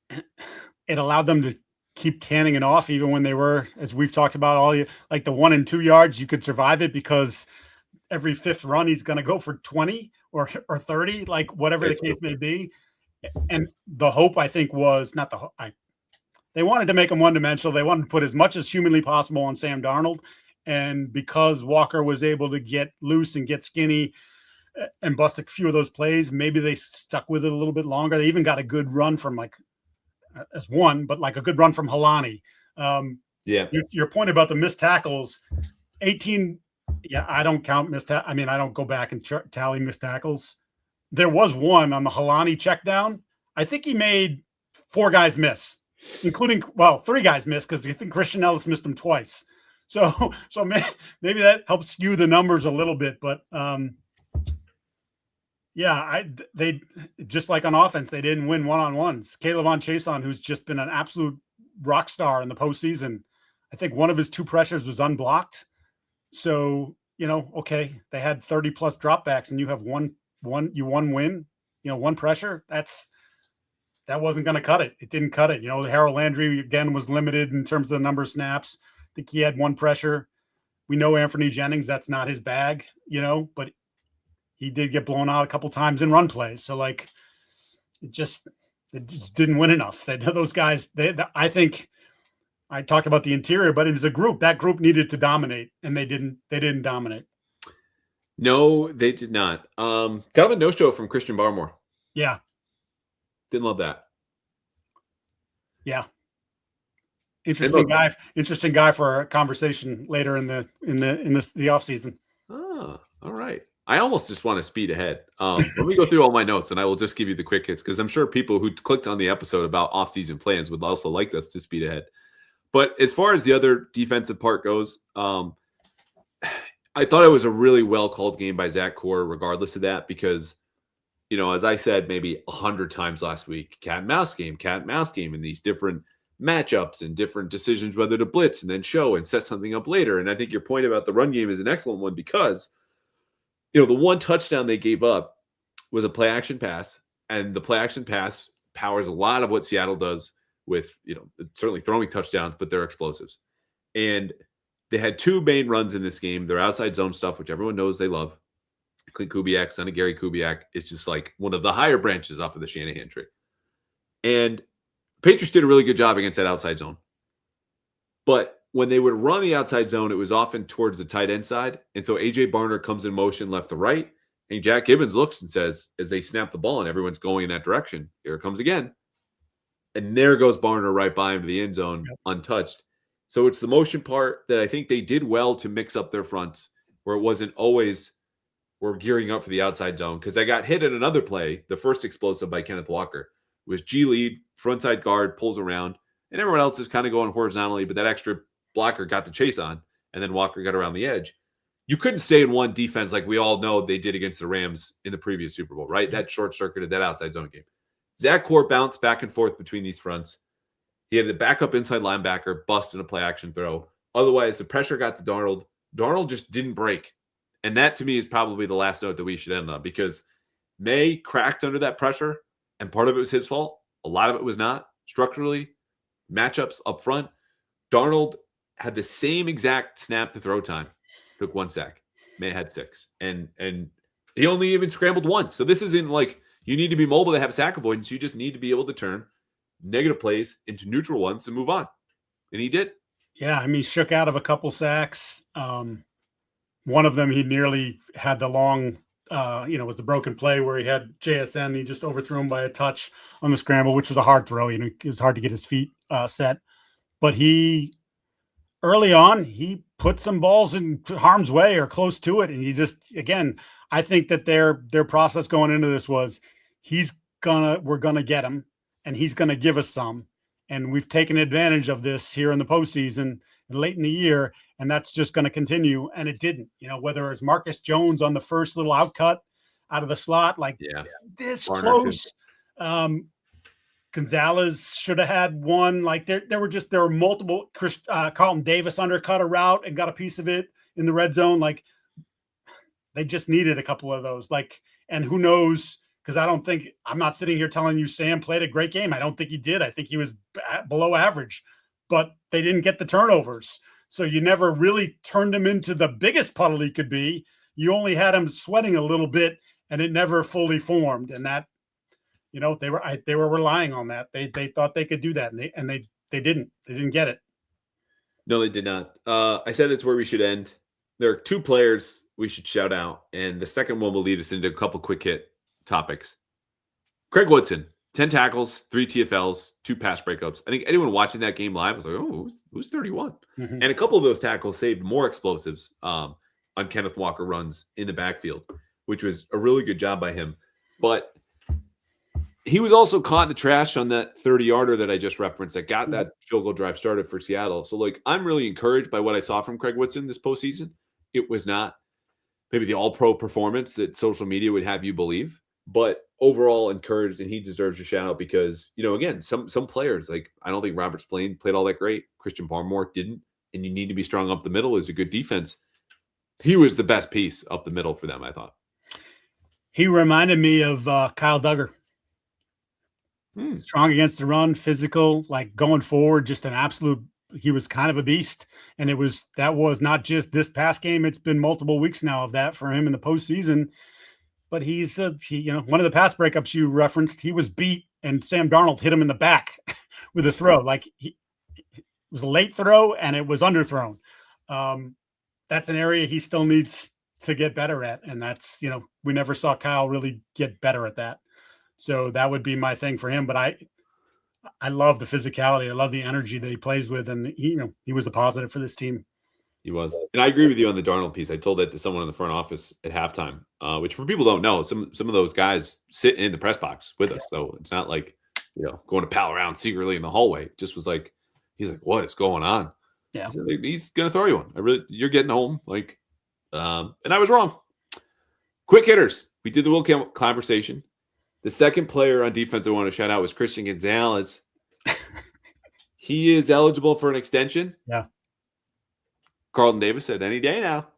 it allowed them to keep canning it off, even when they were, as we've talked about, like the 1 and 2 yards, you could survive it because every fifth run he's going to go for 20 or 30, like whatever the case may be. And the hope, I think, was not the they wanted to make him one-dimensional. They wanted to put as much as humanly possible on Sam Darnold. And because Walker was able to get loose and get skinny and bust a few of those plays, maybe they stuck with it a little bit longer. They even got a good run from a good run from Halani. Your point about the missed tackles, 18. Yeah, I don't count missed. I don't go back and tally missed tackles. There was one on the Halani check down. I think he made 4 guys miss, including 3 guys miss because I think Christian Ellis missed them twice. So maybe that helps skew the numbers a little bit, but they just like on offense, they didn't win one-on-ones. Kayvon Chason, who's just been an absolute rock star in the postseason, I think one of his 2 pressures was unblocked. So, okay, they had 30 plus dropbacks and you have one win, one pressure. That wasn't going to cut it. It didn't cut it. Harold Landry again was limited in terms of the number of snaps. I think he had 1 pressure. We know Anthony Jennings, that's not his bag, but he did get blown out a couple times in run plays. So it just didn't win enough. Those guys, I think I talk about the interior, but as a group, that group needed to dominate, and they didn't dominate. No, they did not. Kind of a no-show from Christian Barmore. Yeah. Didn't love that. Yeah. Interesting guy for a conversation later in the offseason. Oh, all right. I almost just want to speed ahead. Let me go through all my notes, and I will just give you the quick hits because I'm sure people who clicked on the episode about offseason plans would also like us to speed ahead. But as far as the other defensive part goes, I thought it was a really well-called game by Zach Core, regardless of that, because, as I said maybe 100 times last week, cat and mouse game, in these different matchups and different decisions whether to blitz and then show and set something up later. And I think your point about the run game is an excellent one because, the one touchdown they gave up was a play action pass, and the play action pass powers a lot of what Seattle does with, certainly throwing touchdowns, but they're explosives. And they had two main runs in this game. Their outside zone stuff, which everyone knows they love. Clint Kubiak, son of Gary Kubiak, is just like one of the higher branches off of the Shanahan tree. And Patriots did a really good job against that outside zone. But when they would run the outside zone, it was often towards the tight end side. And so A.J. Barner comes in motion left to right. And Jack Gibbons looks and says, as they snap the ball and everyone's going in that direction, here it comes again. And there goes Barner right by him to the end zone, untouched. So it's the motion part that I think they did well to mix up their fronts, where it wasn't always we're gearing up for the outside zone. Because I got hit at another play, the first explosive by Kenneth Walker, was G lead, frontside guard, pulls around, and everyone else is kind of going horizontally, but that extra blocker got the chase on, and then Walker got around the edge. You couldn't stay in one defense like we all know they did against the Rams in the previous Super Bowl, right? That short-circuited that outside zone game. Zach Core bounced back and forth between these fronts. He had a backup inside linebacker bust in a play-action throw. Otherwise, the pressure got to Darnold. Darnold just didn't break. And that, to me, is probably the last note that we should end on, because Maye cracked under that pressure, and part of it was his fault. A lot of it was not. Structurally, matchups up front. Darnold had the same exact snap to throw time. Took 1 sack. Maye had 6. And he only even scrambled once. So this isn't like you need to be mobile to have sack avoidance. You just need to be able to turn negative plays into neutral ones and move on. And he did. Yeah, I mean, shook out of a couple sacks. One of them, he nearly had the long, was the broken play where he had JSN. He just overthrew him by a touch on the scramble, which was a hard throw. It was hard to get his feet set. But early on, he put some balls in harm's way or close to it. And he just, again, I think that their process going into this was we're gonna get him and he's gonna give us some. And we've taken advantage of this here in the postseason and late in the year, and that's just going to continue. And it didn't, whether it's Marcus Jones on the first little outcut out of the slot, this Barner close. Gonzalez should have had one. Like there were multiple. Carlton Davis undercut a route and got a piece of it in the red zone. Like they just needed a couple of those. And who knows? Because I'm not sitting here telling you Sam played a great game. I don't think he did. I think he was below average, but they didn't get the turnovers. So you never really turned him into the biggest puddle he could be. You only had him sweating a little bit, and it never fully formed. And that, they were relying on that. They thought they could do that, and they didn't. They didn't get it. No, they did not. I said that's where we should end. There are 2 players we should shout out, and the second one will lead us into a couple quick hit topics. Craig Woodson, 10 tackles, 3 TFLs, 2 pass breakups. I think anyone watching that game live was like, oh, who's 31? Mm-hmm. And a couple of those tackles saved more explosives on Kenneth Walker runs in the backfield, which was a really good job by him. But he was also caught in the trash on that 30-yarder that I just referenced that got that field goal drive started for Seattle. So, I'm really encouraged by what I saw from Craig Woodson this postseason. It was not maybe the all-pro performance that social media would have you believe, but overall encouraged, and he deserves a shout out because, again, some players, I don't think Robert Spillane played all that great. Christian Barmore didn't, and you need to be strong up the middle as a good defense. He was the best piece up the middle for them, I thought. He reminded me of Kyle Duggar. Strong against the run, physical, going forward, just an absolute. He was kind of a beast, and that was not just this past game. It's been multiple weeks now of that for him in the postseason. But he's one of the pass breakups you referenced, he was beat, and Sam Darnold hit him in the back with a throw. It was a late throw, and it was underthrown. That's an area he still needs to get better at, and that's we never saw Kyle really get better at that. So that would be my thing for him. But I love the physicality. I love the energy that he plays with, and he was a positive for this team. He was. And I agree with you on the Darnold piece. I told that to someone in the front office at halftime, which for people don't know, some of those guys sit in the press box with us. So it's not like, going to pal around secretly in the hallway. It just was he's like, what is going on? Yeah. He's going to throw you one. You're getting home. And I was wrong. Quick hitters. We did the Will Campbell conversation. The second player on defense I want to shout out was Christian Gonzalez. He is eligible for an extension. Yeah. Carlton Davis said any day now.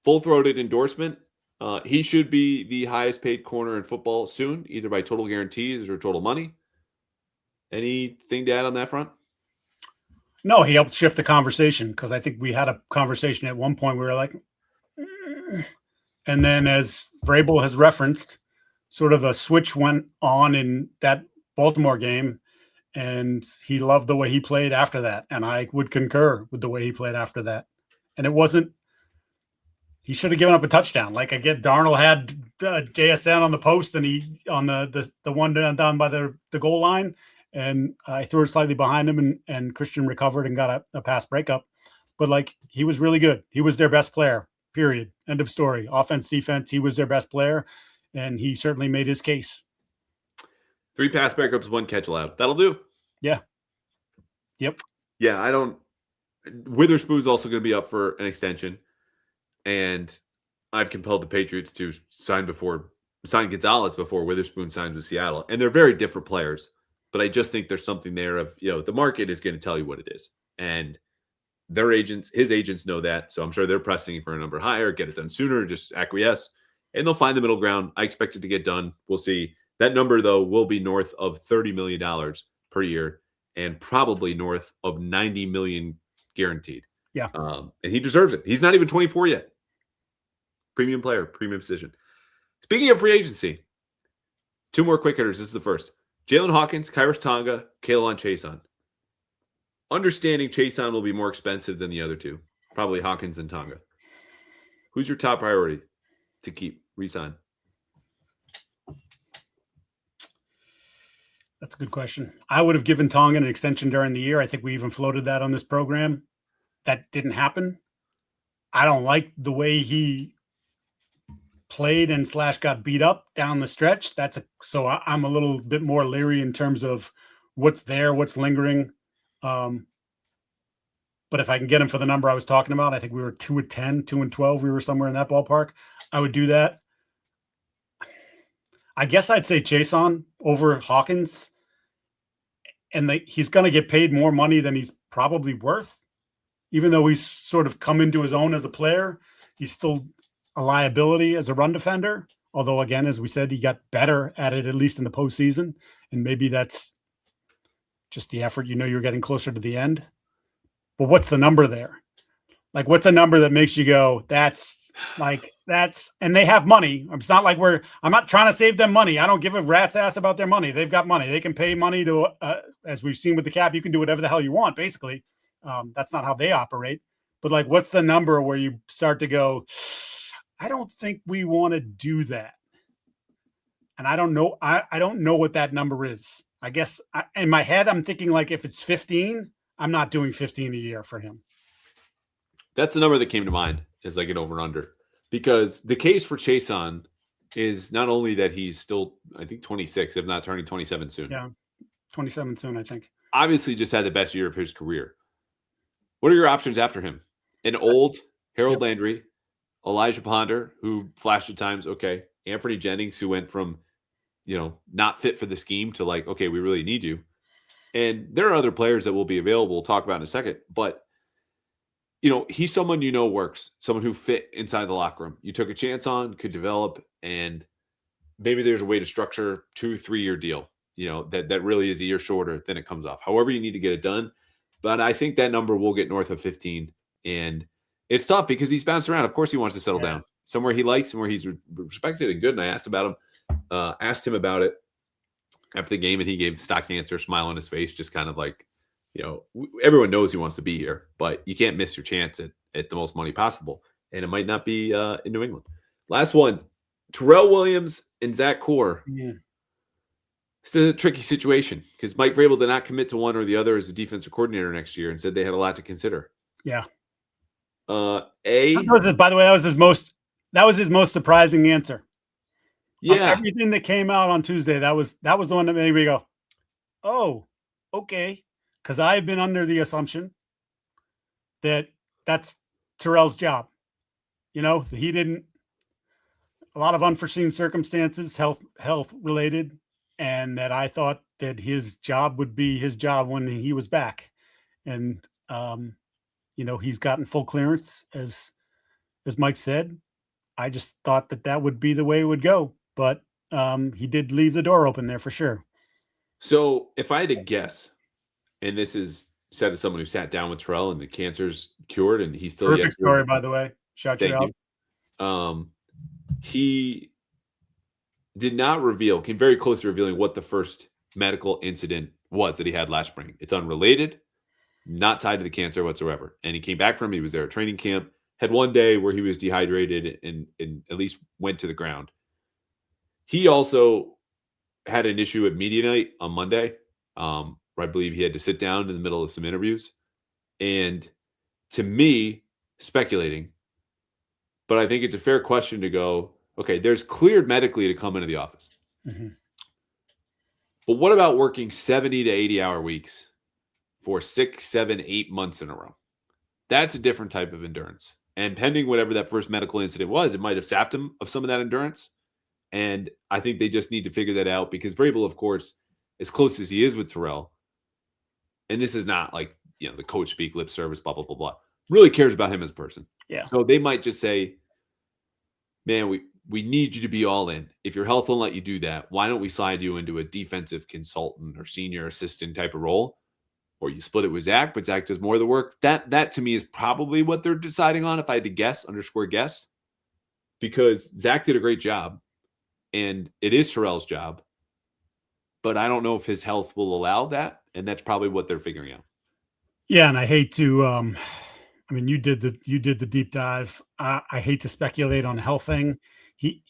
Full-throated endorsement. He should be the highest paid corner in football soon, either by total guarantees or total money. Anything to add on that front? No, he helped shift the conversation because I think we had a conversation at one point. We were like, and then as Vrabel has referenced, sort of a switch went on in that Baltimore game, and he loved the way he played after that. And I would concur with the way he played after that. And it wasn't, he should have given up a touchdown. Like I get Darnold had JSN on the post and he on the one down by the goal line. And I threw it slightly behind him and Christian recovered and got a pass breakup. But like he was really good. He was their best player, period. End of story. Offense, defense, he was their best player. And he certainly made his case. 3 pass breakups, 1 catch allowed. That'll do. Yeah. Yep. Yeah, Witherspoon's also going to be up for an extension. And I've compelled the Patriots to sign Gonzalez before Witherspoon signs with Seattle. And they're very different players. But I just think there's something there of, the market is going to tell you what it is. And his agents know that. So I'm sure they're pressing for a number higher, get it done sooner, just acquiesce. And they'll find the middle ground. I expect it to get done. We'll see. That number, though, will be north of $30 million per year and probably north of $90 million guaranteed. Yeah. And he deserves it. He's not even 24 yet. Premium player, premium position. Speaking of free agency, 2 more quick hitters. This is the first. Jalen Hawkins, Kairos Tonga, K'Lavon Chaisson. Understanding Chaisson will be more expensive than the other 2. Probably Hawkins and Tonga. Who's your top priority to keep, re-sign? That's a good question. I would have given Tonga an extension during the year. I think we even floated that on this program. That didn't happen. I don't like the way he played and / got beat up down the stretch. So I'm a little bit more leery in terms of what's there, what's lingering. But if I can get him for the number I was talking about, I think we were 2-10, 2-12. We were somewhere in that ballpark. I would do that. I guess I'd say Chaisson over Hawkins. And he's going to get paid more money than he's probably worth. Even though he's sort of come into his own as a player, he's still a liability as a run defender. Although, again, as we said, he got better at it, at least in the postseason. And maybe that's just the effort. You're getting closer to the end. But what's the number there? Like, what's a number that makes you go, and they have money. It's not like I'm not trying to save them money. I don't give a rat's ass about their money. They've got money. They can pay money to, as we've seen with the cap, you can do whatever the hell you want, basically. That's not how they operate. But like, what's the number where you start to go, I don't think we want to do that. And I don't know. I don't know what that number is. I guess in my head, I'm thinking like if it's 15, I'm not doing 15 a year for him. That's the number that came to mind as I get over and under. Because the case for Chaisson is not only that he's still, I think, 26, if not turning 27 soon. Yeah, 27 soon, I think. Obviously just had the best year of his career. What are your options after him? An old Harold Landry, Elijah Ponder, who flashed at times, okay. Anthony Jennings, who went from, not fit for the scheme to like, okay, we really need you. And there are other players that will be available. We'll talk about in a second. But, he's someone works, someone who fit inside the locker room. You took a chance on, could develop, and maybe there's a way to structure 2-3 year deal, that really is a year shorter than it comes off. However you need to get it done. But I think that number will get north of 15. And it's tough because he's bounced around. Of course he wants to settle down somewhere he likes and where he's respected and good. And I asked him about it after the game, and he gave stock answer, smile on his face, just kind of like, everyone knows he wants to be here, but you can't miss your chance at the most money possible. And it might not be in New England. Last one, Terrell Williams and Zach Core. Yeah. It's a tricky situation because Mike Vrabel did not commit to one or the other as a defensive coordinator next year and said they had a lot to consider. Yeah. By the way, that was his most surprising answer. Yeah. Everything that came out on Tuesday, that was the one that made me go, oh, okay. Because I've been under the assumption that that's Terrell's job. He didn't, a lot of unforeseen circumstances, health related, and that I thought that his job would be his job when he was back. And, he's gotten full clearance, as Mike said. I just thought that that would be the way it would go, but he did leave the door open there for sure. So if I had to guess, and this is said as someone who sat down with Terrell and the cancer's cured and he's still yet Terrific story, by the way. Shout you thank out. you. He did not reveal, came very close to revealing what the first medical incident was that he had last spring. It's unrelated, not tied to the cancer whatsoever. And he came back from, he was there at training camp, had one day where he was dehydrated and at least went to the ground. He also had an issue at media night on Monday. Where I believe he had to sit down in the middle of some interviews. And to me, speculating, but I think it's a fair question to go, okay, there's cleared medically to come into the office. Mm-hmm. But what about working 70 to 80-hour weeks for 6, 7, 8 months in a row? That's a different type of endurance. And pending whatever that first medical incident was, it might have sapped him of some of that endurance. And I think they just need to figure that out because Vrabel, of course, as close as he is with Terrell, and this is not like, the coach speak, lip service, blah, blah, blah, blah, really cares about him as a person. Yeah. So they might just say, man, we need you to be all in. If your health won't let you do that, why don't we slide you into a defensive consultant or senior assistant type of role? Or you split it with Zach, but Zach does more of the work. That to me is probably what they're deciding on, if I had to guess, _guess. Because Zach did a great job, and it is Terrell's job. But I don't know if his health will allow that, and that's probably what they're figuring out. Yeah, and I hate to you did the deep dive. I hate to speculate on the health thing. He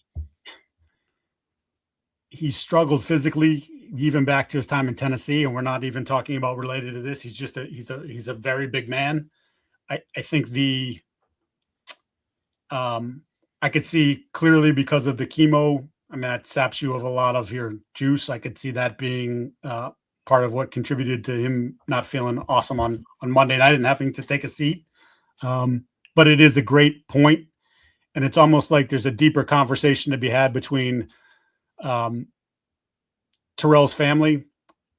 struggled physically even back to his time in Tennessee, and we're not even talking about related to this. He's a very big man. I think I could see clearly because of the chemo. I mean, that saps you of a lot of your juice. I could see that being part of what contributed to him not feeling awesome on Monday night and having to take a seat. But it is a great point, and it's almost like there's a deeper conversation to be had between Terrell's family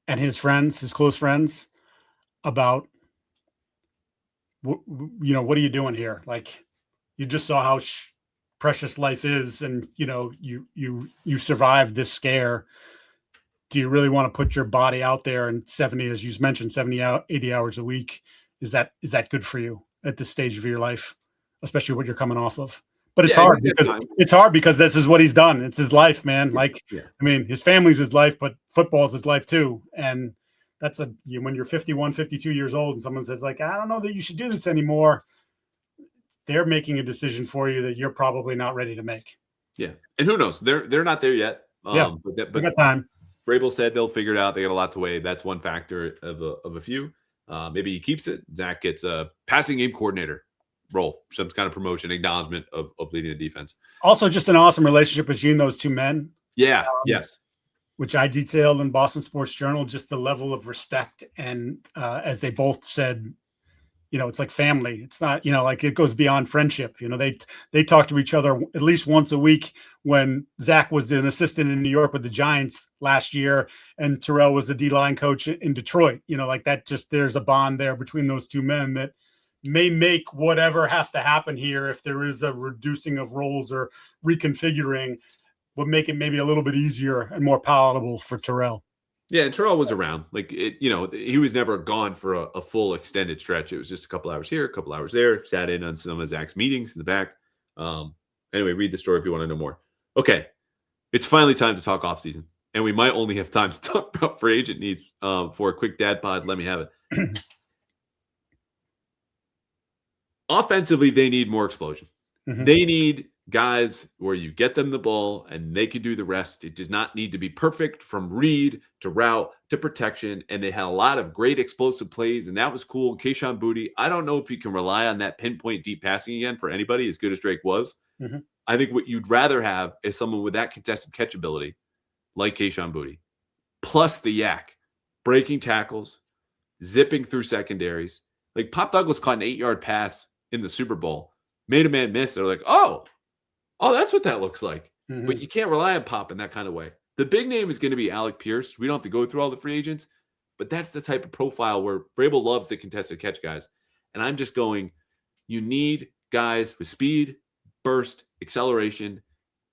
and his friends, his close friends, about what are you doing here? Like, you just saw how precious life is, and you survived this scare. Do you really want to put your body out there and 70, as you mentioned, 70 80 hours a week? Is that good for you at this stage of your life, especially what you're coming off of? But it's hard because this is what he's done. It's his life, man. Like, I mean, his family's his life, but football's his life too. And that's when you're 51, 52 years old and someone says, like, I don't know that you should do this anymore, they're making a decision for you that you're probably not ready to make. Yeah. And who knows? They're not there yet. But we got time. Vrabel said they'll figure it out. They got a lot to weigh. That's one factor of a few. Maybe he keeps it. Zach gets a passing game coordinator role, some kind of promotion, acknowledgement of leading the defense. Also, just an awesome relationship between those two men. Yeah. Yes. Which I detailed in Boston Sports Journal, just the level of respect. And as they both said, it's like family. It's not, like it goes beyond friendship. They talk to each other at least once a week when Zach was an assistant in New York with the Giants last year and Terrell was the D-line coach in Detroit. Like that, just there's a bond there between those two men that may make whatever has to happen here, if there is a reducing of roles or reconfiguring, would make it maybe a little bit easier and more palatable for Terrell. Yeah, and Terrell was around. Like, he was never gone for a full extended stretch. It was just a couple hours here, a couple hours there, sat in on some of Zach's meetings in the back. Anyway, read the story if you want to know more. Okay, it's finally time to talk offseason. And we might only have time to talk about free agent needs for a quick dad pod. Let me have it. Offensively, they need more explosion. Mm-hmm. They need guys where you get them the ball and they can do the rest. It does not need to be perfect from read to route to protection. And they had a lot of great explosive plays, and that was cool. Kayshon Boutte, I don't know if you can rely on that pinpoint deep passing again for anybody as good as Drake was. Mm-hmm. I think what you'd rather have is someone with that contested catch ability like Kayshon Boutte, plus the yak, breaking tackles, zipping through secondaries. Like Pop Douglas caught an 8-yard pass in the Super Bowl, made a man miss. They're like, oh, that's what that looks like. Mm-hmm. But you can't rely on Pop in that kind of way. The big name is going to be Alec Pierce. We don't have to go through all the free agents, but that's the type of profile where Vrabel loves the contested catch guys. And I'm just going, you need guys with speed, burst, acceleration.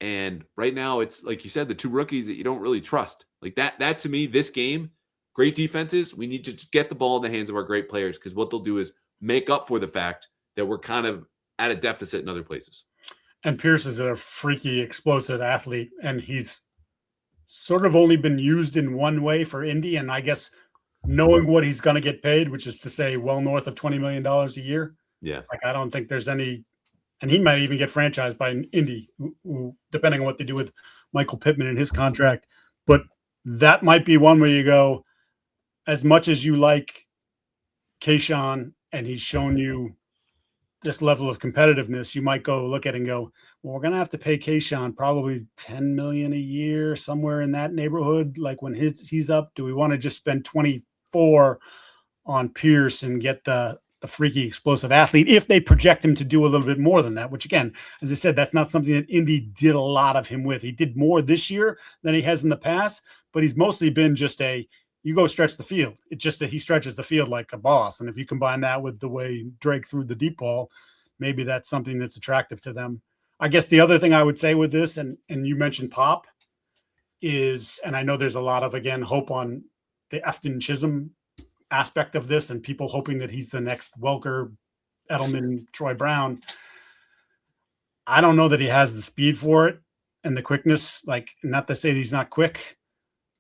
And right now, it's like you said, the two rookies that you don't really trust. Like that to me, this game, great defenses. We need to just get the ball in the hands of our great players, because what they'll do is make up for the fact that we're kind of at a deficit in other places. And Pierce is a freaky, explosive athlete, and he's sort of only been used in one way for Indy. And I guess knowing what he's going to get paid, which is to say well north of $20 million a year. Yeah. Like, I don't think there's any, and he might even get franchised by Indy, who, depending on what they do with Michael Pittman and his contract. But that might be one where you go, as much as you like Kayshawn and he's shown you this level of competitiveness, you might go look at it and go, well, we're going to have to pay Kayshawn probably $10 million a year, somewhere in that neighborhood. Like, when he's up, do we want to just spend 24 on Pierce and get the freaky explosive athlete if they project him to do a little bit more than that? Which, again, as I said, that's not something that Indy did a lot of him with. He did more this year than he has in the past, but he's mostly been just you go stretch the field. It's just that he stretches the field like a boss. And if you combine that with the way Drake threw the deep ball, maybe that's something that's attractive to them. I guess the other thing I would say with this, and you mentioned Pop, is, and I know there's a lot of, again, hope on the Efton Chisholm aspect of this and people hoping that he's the next Welker, Edelman, Troy Brown. I don't know that he has the speed for it and the quickness. Like, not to say that he's not quick,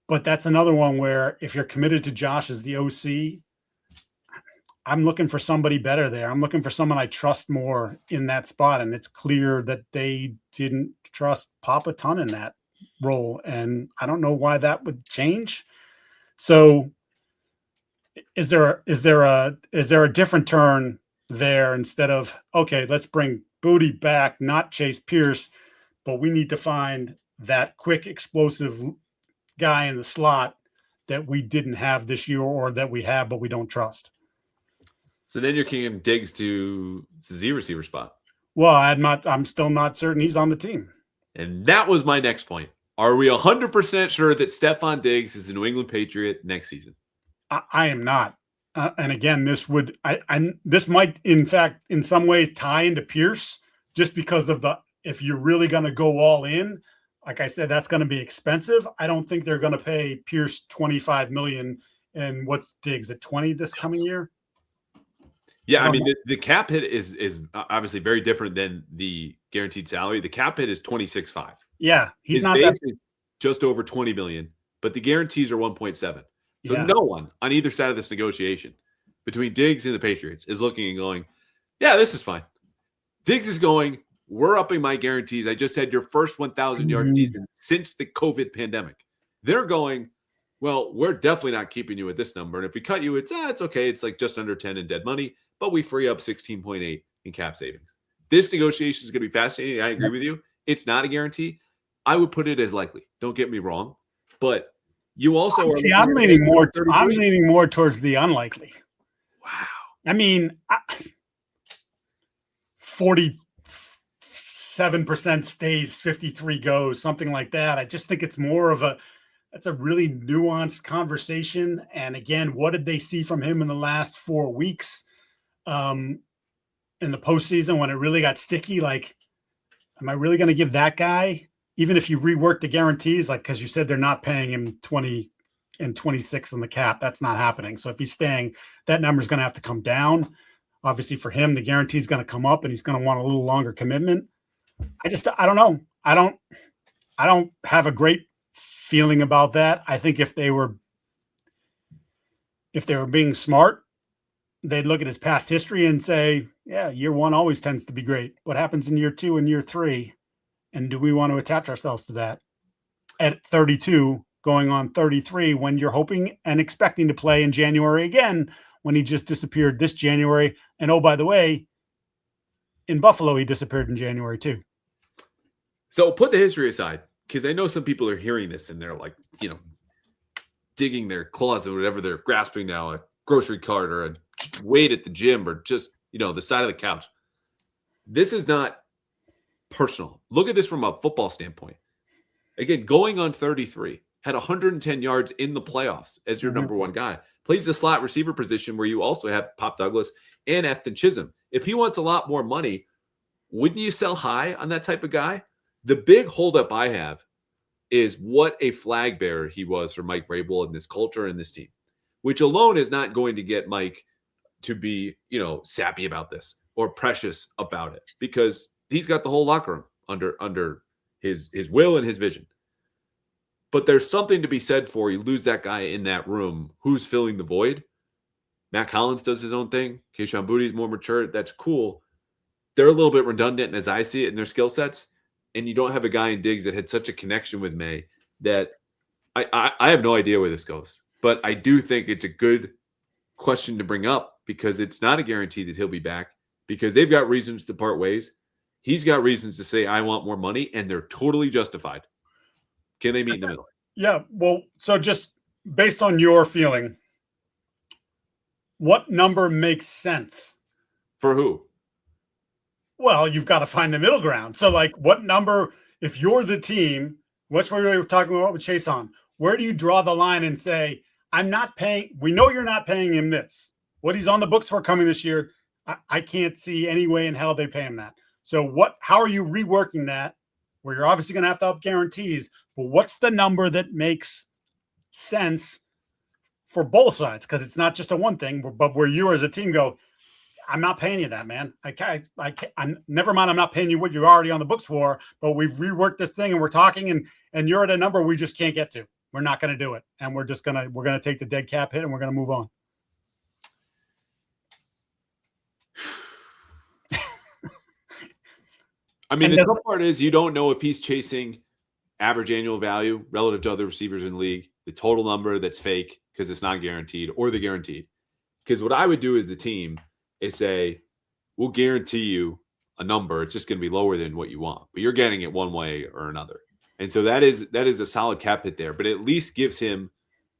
but that's another one where if you're committed to Josh as the OC, I'm looking for somebody better there. I'm looking for someone I trust more in that spot. And it's clear that they didn't trust Pop a ton in that role. And I don't know why that would change. So is there a different turn there, instead of, okay, let's bring Booty back, not Chase Pierce, but we need to find that quick, explosive guy in the slot that we didn't have this year, or that we have but we don't trust. So then you're kicking Diggs to the Z receiver spot. Well, I'm still not certain he's on the team. And that was my next point. Are we 100% sure that Stefon Diggs is a New England Patriot next season? I am not. And again, this might, in fact, in some ways tie into Pierce, just because of if you're really going to go all in, like I said, that's going to be expensive. I don't think they're going to pay Pierce $25 million. And what's Diggs at 20 this coming year? Yeah, I mean, the cap hit is obviously very different than the guaranteed salary. The cap hit is 26.5. Yeah, his not base is just over 20 million, but the guarantees are 1.7. So no one on either side of this negotiation between Diggs and the Patriots is looking and going, yeah, this is fine. Diggs is going, we're upping my guarantees. I just had your first 1,000 yard season since the COVID pandemic. They're going, well, we're definitely not keeping you at this number. And if we cut you, it's okay. It's like just under 10 in dead money, but we free up 16.8 in cap savings. This negotiation is going to be fascinating. I agree with you. It's not a guarantee. I would put it as likely. Don't get me wrong, but you also I'm leaning more towards the unlikely. Wow. I mean, 47% stays, 53 goes, something like that. I just think it's more of that's a really nuanced conversation. And again, what did they see from him in the last 4 weeks in the postseason when it really got sticky? Like, am I really going to give that guy, even if you rework the guarantees, like, because you said they're not paying him 20 and 26 on the cap, that's not happening. So if he's staying, that number is going to have to come down. Obviously for him, the guarantee is going to come up and he's going to want a little longer commitment. I don't know. I don't have a great feeling about that. I think if they were being smart, they'd look at his past history and say, yeah, year one always tends to be great. What happens in year 2 and year 3? And do we want to attach ourselves to that at 32, going on 33, when you're hoping and expecting to play in January again, when he just disappeared this January? And oh, by the way, in Buffalo, he disappeared in January too. So put the history aside, because I know some people are hearing this and they're like, digging their claws or whatever they're grasping now, a grocery cart or a weight at the gym or just, the side of the couch. This is not personal. Look at this from a football standpoint. Again, going on 33, had 110 yards in the playoffs as your number one guy. Plays the slot receiver position where you also have Pop Douglas and Efton Chisholm. If he wants a lot more money, wouldn't you sell high on that type of guy? The big holdup I have is what a flag bearer he was for Mike Vrabel and this culture and this team, which alone is not going to get Mike to be, sappy about this or precious about it, because he's got the whole locker room under his will and his vision. But there's something to be said for you lose that guy in that room who's filling the void. Matt Collins does his own thing. Keyshawn Booty's more mature. That's cool. They're a little bit redundant as I see it in their skill sets. And you don't have a guy in Diggs that had such a connection with Maye that I have no idea where this goes. But I do think it's a good question to bring up, because it's not a guarantee that he'll be back, because they've got reasons to part ways. He's got reasons to say, I want more money, and they're totally justified. Can they meet in the middle? Yeah. Well, so just based on your feeling, what number makes sense? For who? Well, you've got to find the middle ground. So, like, what number, if you're the team, what's what we were talking about with Chase on? Where do you draw the line and say, I'm not paying, we know you're not paying him this. What he's on the books for coming this year, I can't see any way in hell they pay him that. So how are you reworking that, where you're obviously going to have to up guarantees, but what's the number that makes sense for both sides? Because it's not just a one thing, but where you as a team go, I'm not paying you that, man. I can't, never mind. I'm not paying you what you're already on the books for, but we've reworked this thing and we're talking and you're at a number we just can't get to. We're not going to do it. And we're going to take the dead cap hit and we're going to move on. I mean, the tough part is you don't know if he's chasing average annual value relative to other receivers in the league, the total number that's fake because it's not guaranteed, or the guaranteed. Because what I would do as the team is say, we'll guarantee you a number. It's just going to be lower than what you want, but you're getting it one way or another. And so that is a solid cap hit there, but at least gives him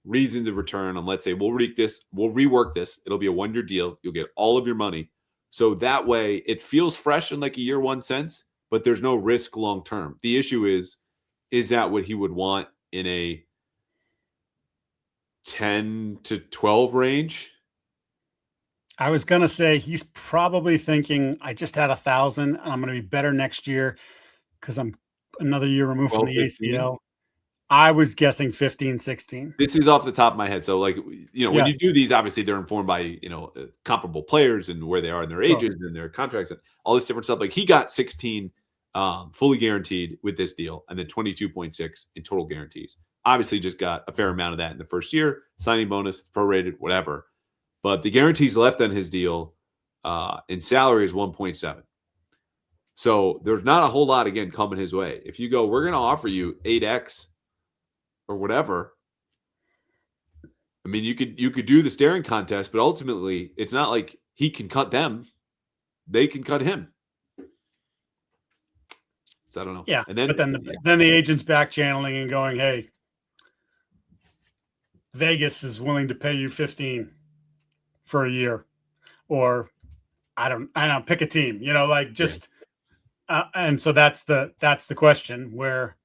reason to return. And let's say we'll rework this. It'll be a 1-year deal. You'll get all of your money. So that way it feels fresh in like a year one sense, but there's no risk long term. The issue is that what he would want in a 10 to 12 range? I was going to say he's probably thinking, I just had 1,000 and I'm going to be better next year because I'm another year removed from the 15? ACL. I was guessing 15, 16. This is off the top of my head. So, like, when you do these, obviously they're informed by, comparable players and where they are in their ages and their contracts and all this different stuff. Like, he got 16 fully guaranteed with this deal, and then 22.6 in total guarantees. Obviously just got a fair amount of that in the first year, signing bonus, prorated, whatever. But the guarantees left on his deal in salary is 1.7. So there's not a whole lot, again, coming his way. If you go, we're going to offer you 8X or whatever. I mean, you could do the staring contest, but ultimately it's not like he can cut them. They can cut him. So I don't know. Yeah. And then the agent's back channeling and going, hey, Vegas is willing to pay you 15 for a year, or I don't pick a team, and so that's the question, where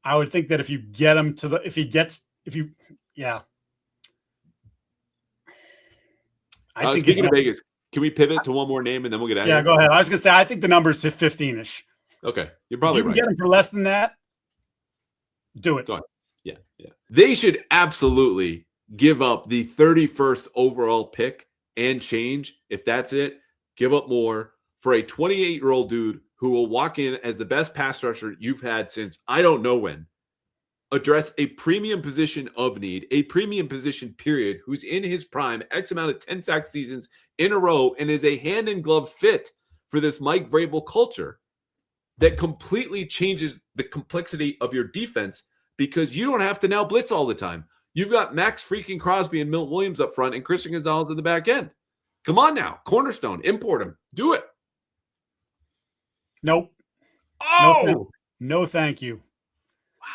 I would think that if you get him to speaking of Vegas, can we pivot to one more name and then we'll get out of here? Yeah, go ahead. I was going to say, I think the number's 15-ish. Okay. You're probably right. You can get him for less than that. Do it. Go ahead. Yeah. They should absolutely give up the 31st overall pick and change. If that's it, give up more for a 28-year-old dude who will walk in as the best pass rusher you've had since I don't know when, address a premium position of need, a premium position period, who's in his prime, X amount of 10 sack seasons in a row, and is a hand in glove fit for this Mike Vrabel culture that completely changes the complexity of your defense, because you don't have to now blitz all the time. You've got Maxx freaking Crosby and Milt Williams up front and Christian Gonzalez in the back end. Come on now. Cornerstone. Import him. Do it. Nope. Oh! No, thank you. Wow.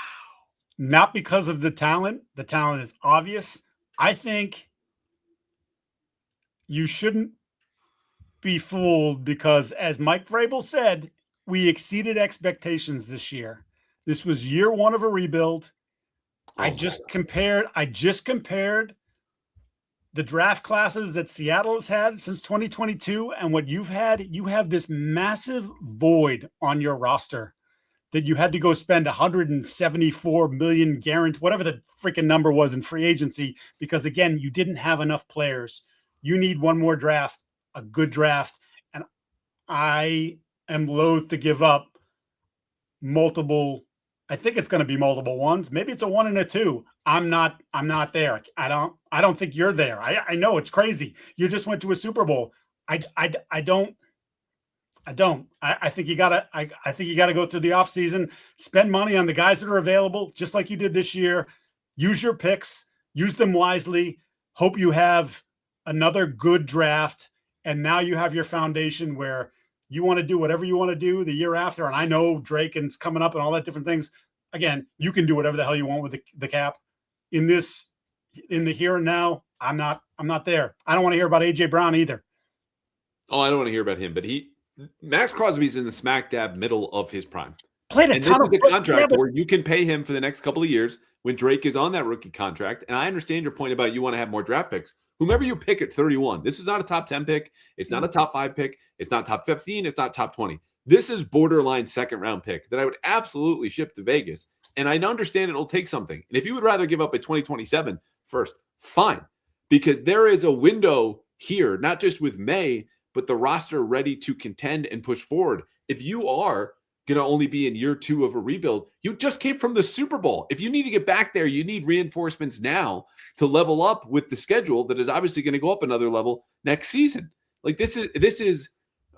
Not because of the talent. The talent is obvious. I think you shouldn't be fooled because, as Mike Vrabel said, we exceeded expectations this year. This was year one of a rebuild. I Oh, just compared the draft classes that Seattle has had since 2022 and what you've had. You have this massive void on your roster that you had to go spend 174 million guaranteed, whatever the freaking number was in free agency, because again, you didn't have enough players. You need one more draft, a good draft, and I am loath to give up multiple. I think it's going to be multiple ones. Maybe it's a 1 and a 2. I'm not there. I don't think you're there. I know it's crazy. You just went to a Super Bowl. I don't. I think you gotta. I think you gotta go through the offseason, spend money on the guys that are available, just like you did this year. Use your picks, use them wisely. Hope you have another good draft, and now you have your foundation where you want to do whatever you want to do the year after. And I know Drake and's coming up and all that different things. Again, you can do whatever the hell you want with the cap. In the here and now, I'm not there. I don't want to hear about AJ Brown either. Oh, I don't want to hear about him, but Maxx Crosby's in the smack dab middle of his prime. Played a And ton this of is a contract where you can pay him for the next couple of years when Drake is on that rookie contract. And I understand your point about you want to have more draft picks. Whomever you pick at 31, this is not a top 10 pick. It's not a top 5 pick. It's not top 15. It's not top 20. This is borderline second round pick that I would absolutely ship to Vegas. And I understand it'll take something. And if you would rather give up a 2027 first, fine. Because there is a window here, not just with Maye, but the roster ready to contend and push forward. If you are going to only be in year 2 of a rebuild, you just came from the Super Bowl. If you need to get back there, you need reinforcements now to level up with the schedule that is obviously going to go up another level next season. Like this is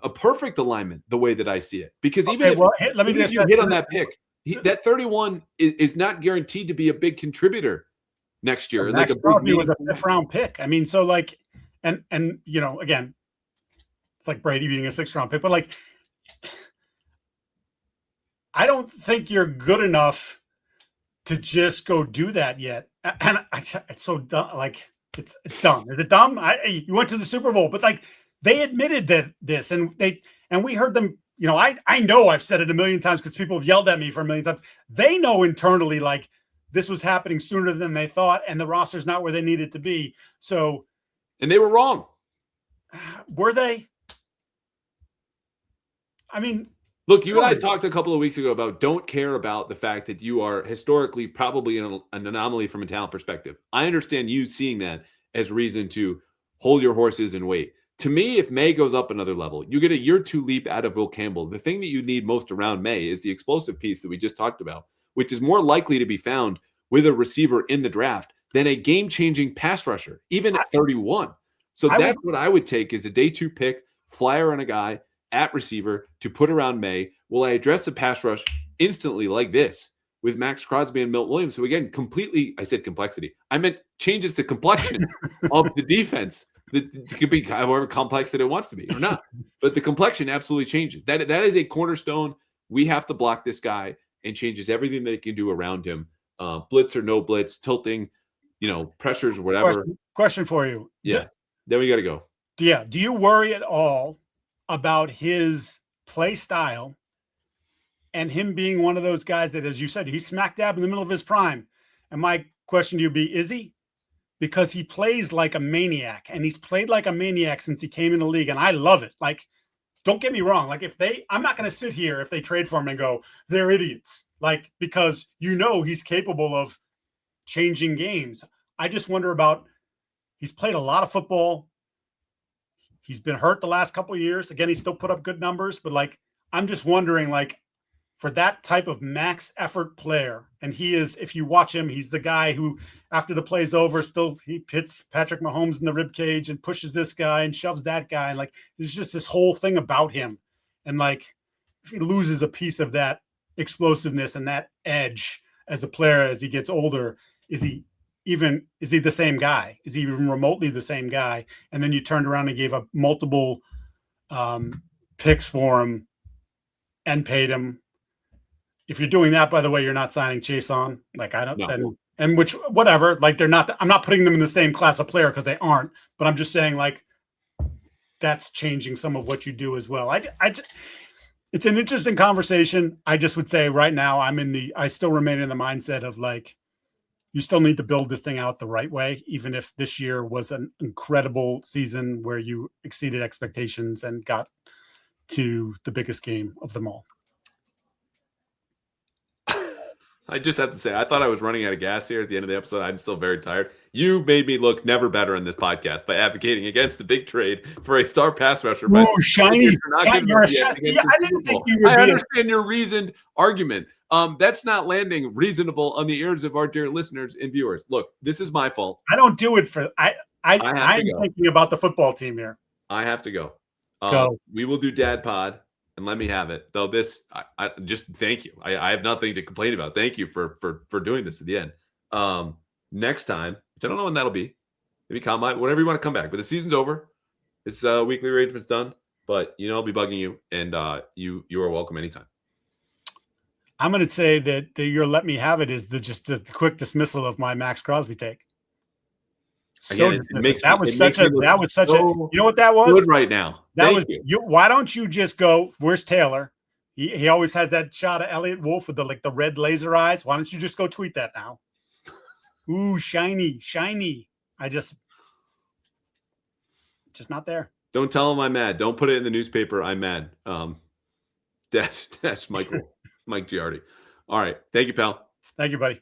a perfect alignment the way that I see it. Because even if you hit on that pick, that 31 is not guaranteed to be a big contributor next year. Maxx Crosby was a 5th round pick. I mean, so like, and you know, again, it's like Brady being a 6th round pick, but like, I don't think you're good enough to just go do that yet. And it's so dumb. Like it's dumb. Is it dumb? You went to the Super Bowl, but like they admitted that this, and we heard them. You know, I know I've said it a million times because people have yelled at me for a million times. They know internally like this was happening sooner than they thought, and the roster's not where they needed to be. So, and they were wrong. Were they? I mean, look, you and I talked a couple of weeks ago about don't care about the fact that you are historically probably an anomaly from a talent perspective. I understand you seeing that as reason to hold your horses and wait. To me, if Maye goes up another level, you get a year 2 leap out of Will Campbell. The thing that you need most around Maye is the explosive piece that we just talked about, which is more likely to be found with a receiver in the draft than a game-changing pass rusher, even at 31. So that's what I would take is a day 2 pick, flyer on a guy at receiver to put around Maye. Will I address the pass rush instantly like this with Maxx Crosby and Milt Williams? So again, I said complexity. I meant changes the complexion of the defense. It could be however complex that it wants to be or not. But the complexion absolutely changes. That is a cornerstone. We have to block this guy and changes everything they can do around him. Blitz or no blitz, tilting, pressures or whatever. Question for you. Yeah. Then we got to go. Yeah. Do you worry at all about his play style and him being one of those guys that, as you said, he's smack dab in the middle of his prime? And my question to you be, is he? Because he plays like a maniac, and he's played like a maniac since he came in the league. And I love it. Like, don't get me wrong. Like I'm not going to sit here if they trade for him and go, they're idiots. Like, because he's capable of changing games. I just wonder about, he's played a lot of football. He's been hurt the last couple of years. Again, he still put up good numbers, but like, I'm just wondering, like, for that type of max effort player, and he is, if you watch him, he's the guy who, after the play's over, he hits Patrick Mahomes in the rib cage and pushes this guy and shoves that guy. And like, there's just this whole thing about him. And like, if he loses a piece of that explosiveness and that edge as a player, as he gets older, is he the same guy? Is he even remotely the same guy? And then you turned around and gave up multiple picks for him and paid him. If you're doing that, by the way, you're not signing Chase on. Like, I don't, no. And which, whatever, like, they're not, I'm not putting them in the same class of player because they aren't, but I'm just saying, like, that's changing some of what you do as well. It's an interesting conversation. I just would say right now I still remain in the mindset of like, you still need to build this thing out the right way, even if this year was an incredible season where you exceeded expectations and got to the biggest game of them all. I just have to say, I thought I was running out of gas here at the end of the episode. I'm still very tired. You made me look never better in this podcast by advocating against the big trade for a star pass rusher. Ooh, shiny! I didn't think you were. I understand your reasoned argument. That's not landing reasonable on the ears of our dear listeners and viewers. Look, this is my fault. I don't do it for. I'm thinking about the football team here. I have to go. Go. We will do Dad Pod. And let me have it. Though this, I just thank you. I have nothing to complain about. Thank you for doing this at the end. Next time, which I don't know when that'll be. Maybe whenever you want to come back. But the season's over. This weekly arrangement's done. But I'll be bugging you, and you are welcome anytime. I'm going to say that your let me have it is just the quick dismissal of my Maxx Crosby take. So Again, that was such a you know what that was? Good right now. Why don't you just go, where's Taylor? He always has that shot of Elliott Wolf with the red laser eyes. Why don't you just go tweet that now? Ooh, shiny. Just not there. Don't tell him I'm mad. Don't put it in the newspaper. I'm mad. That's Mike Giardi. All right. Thank you, pal. Thank you, buddy.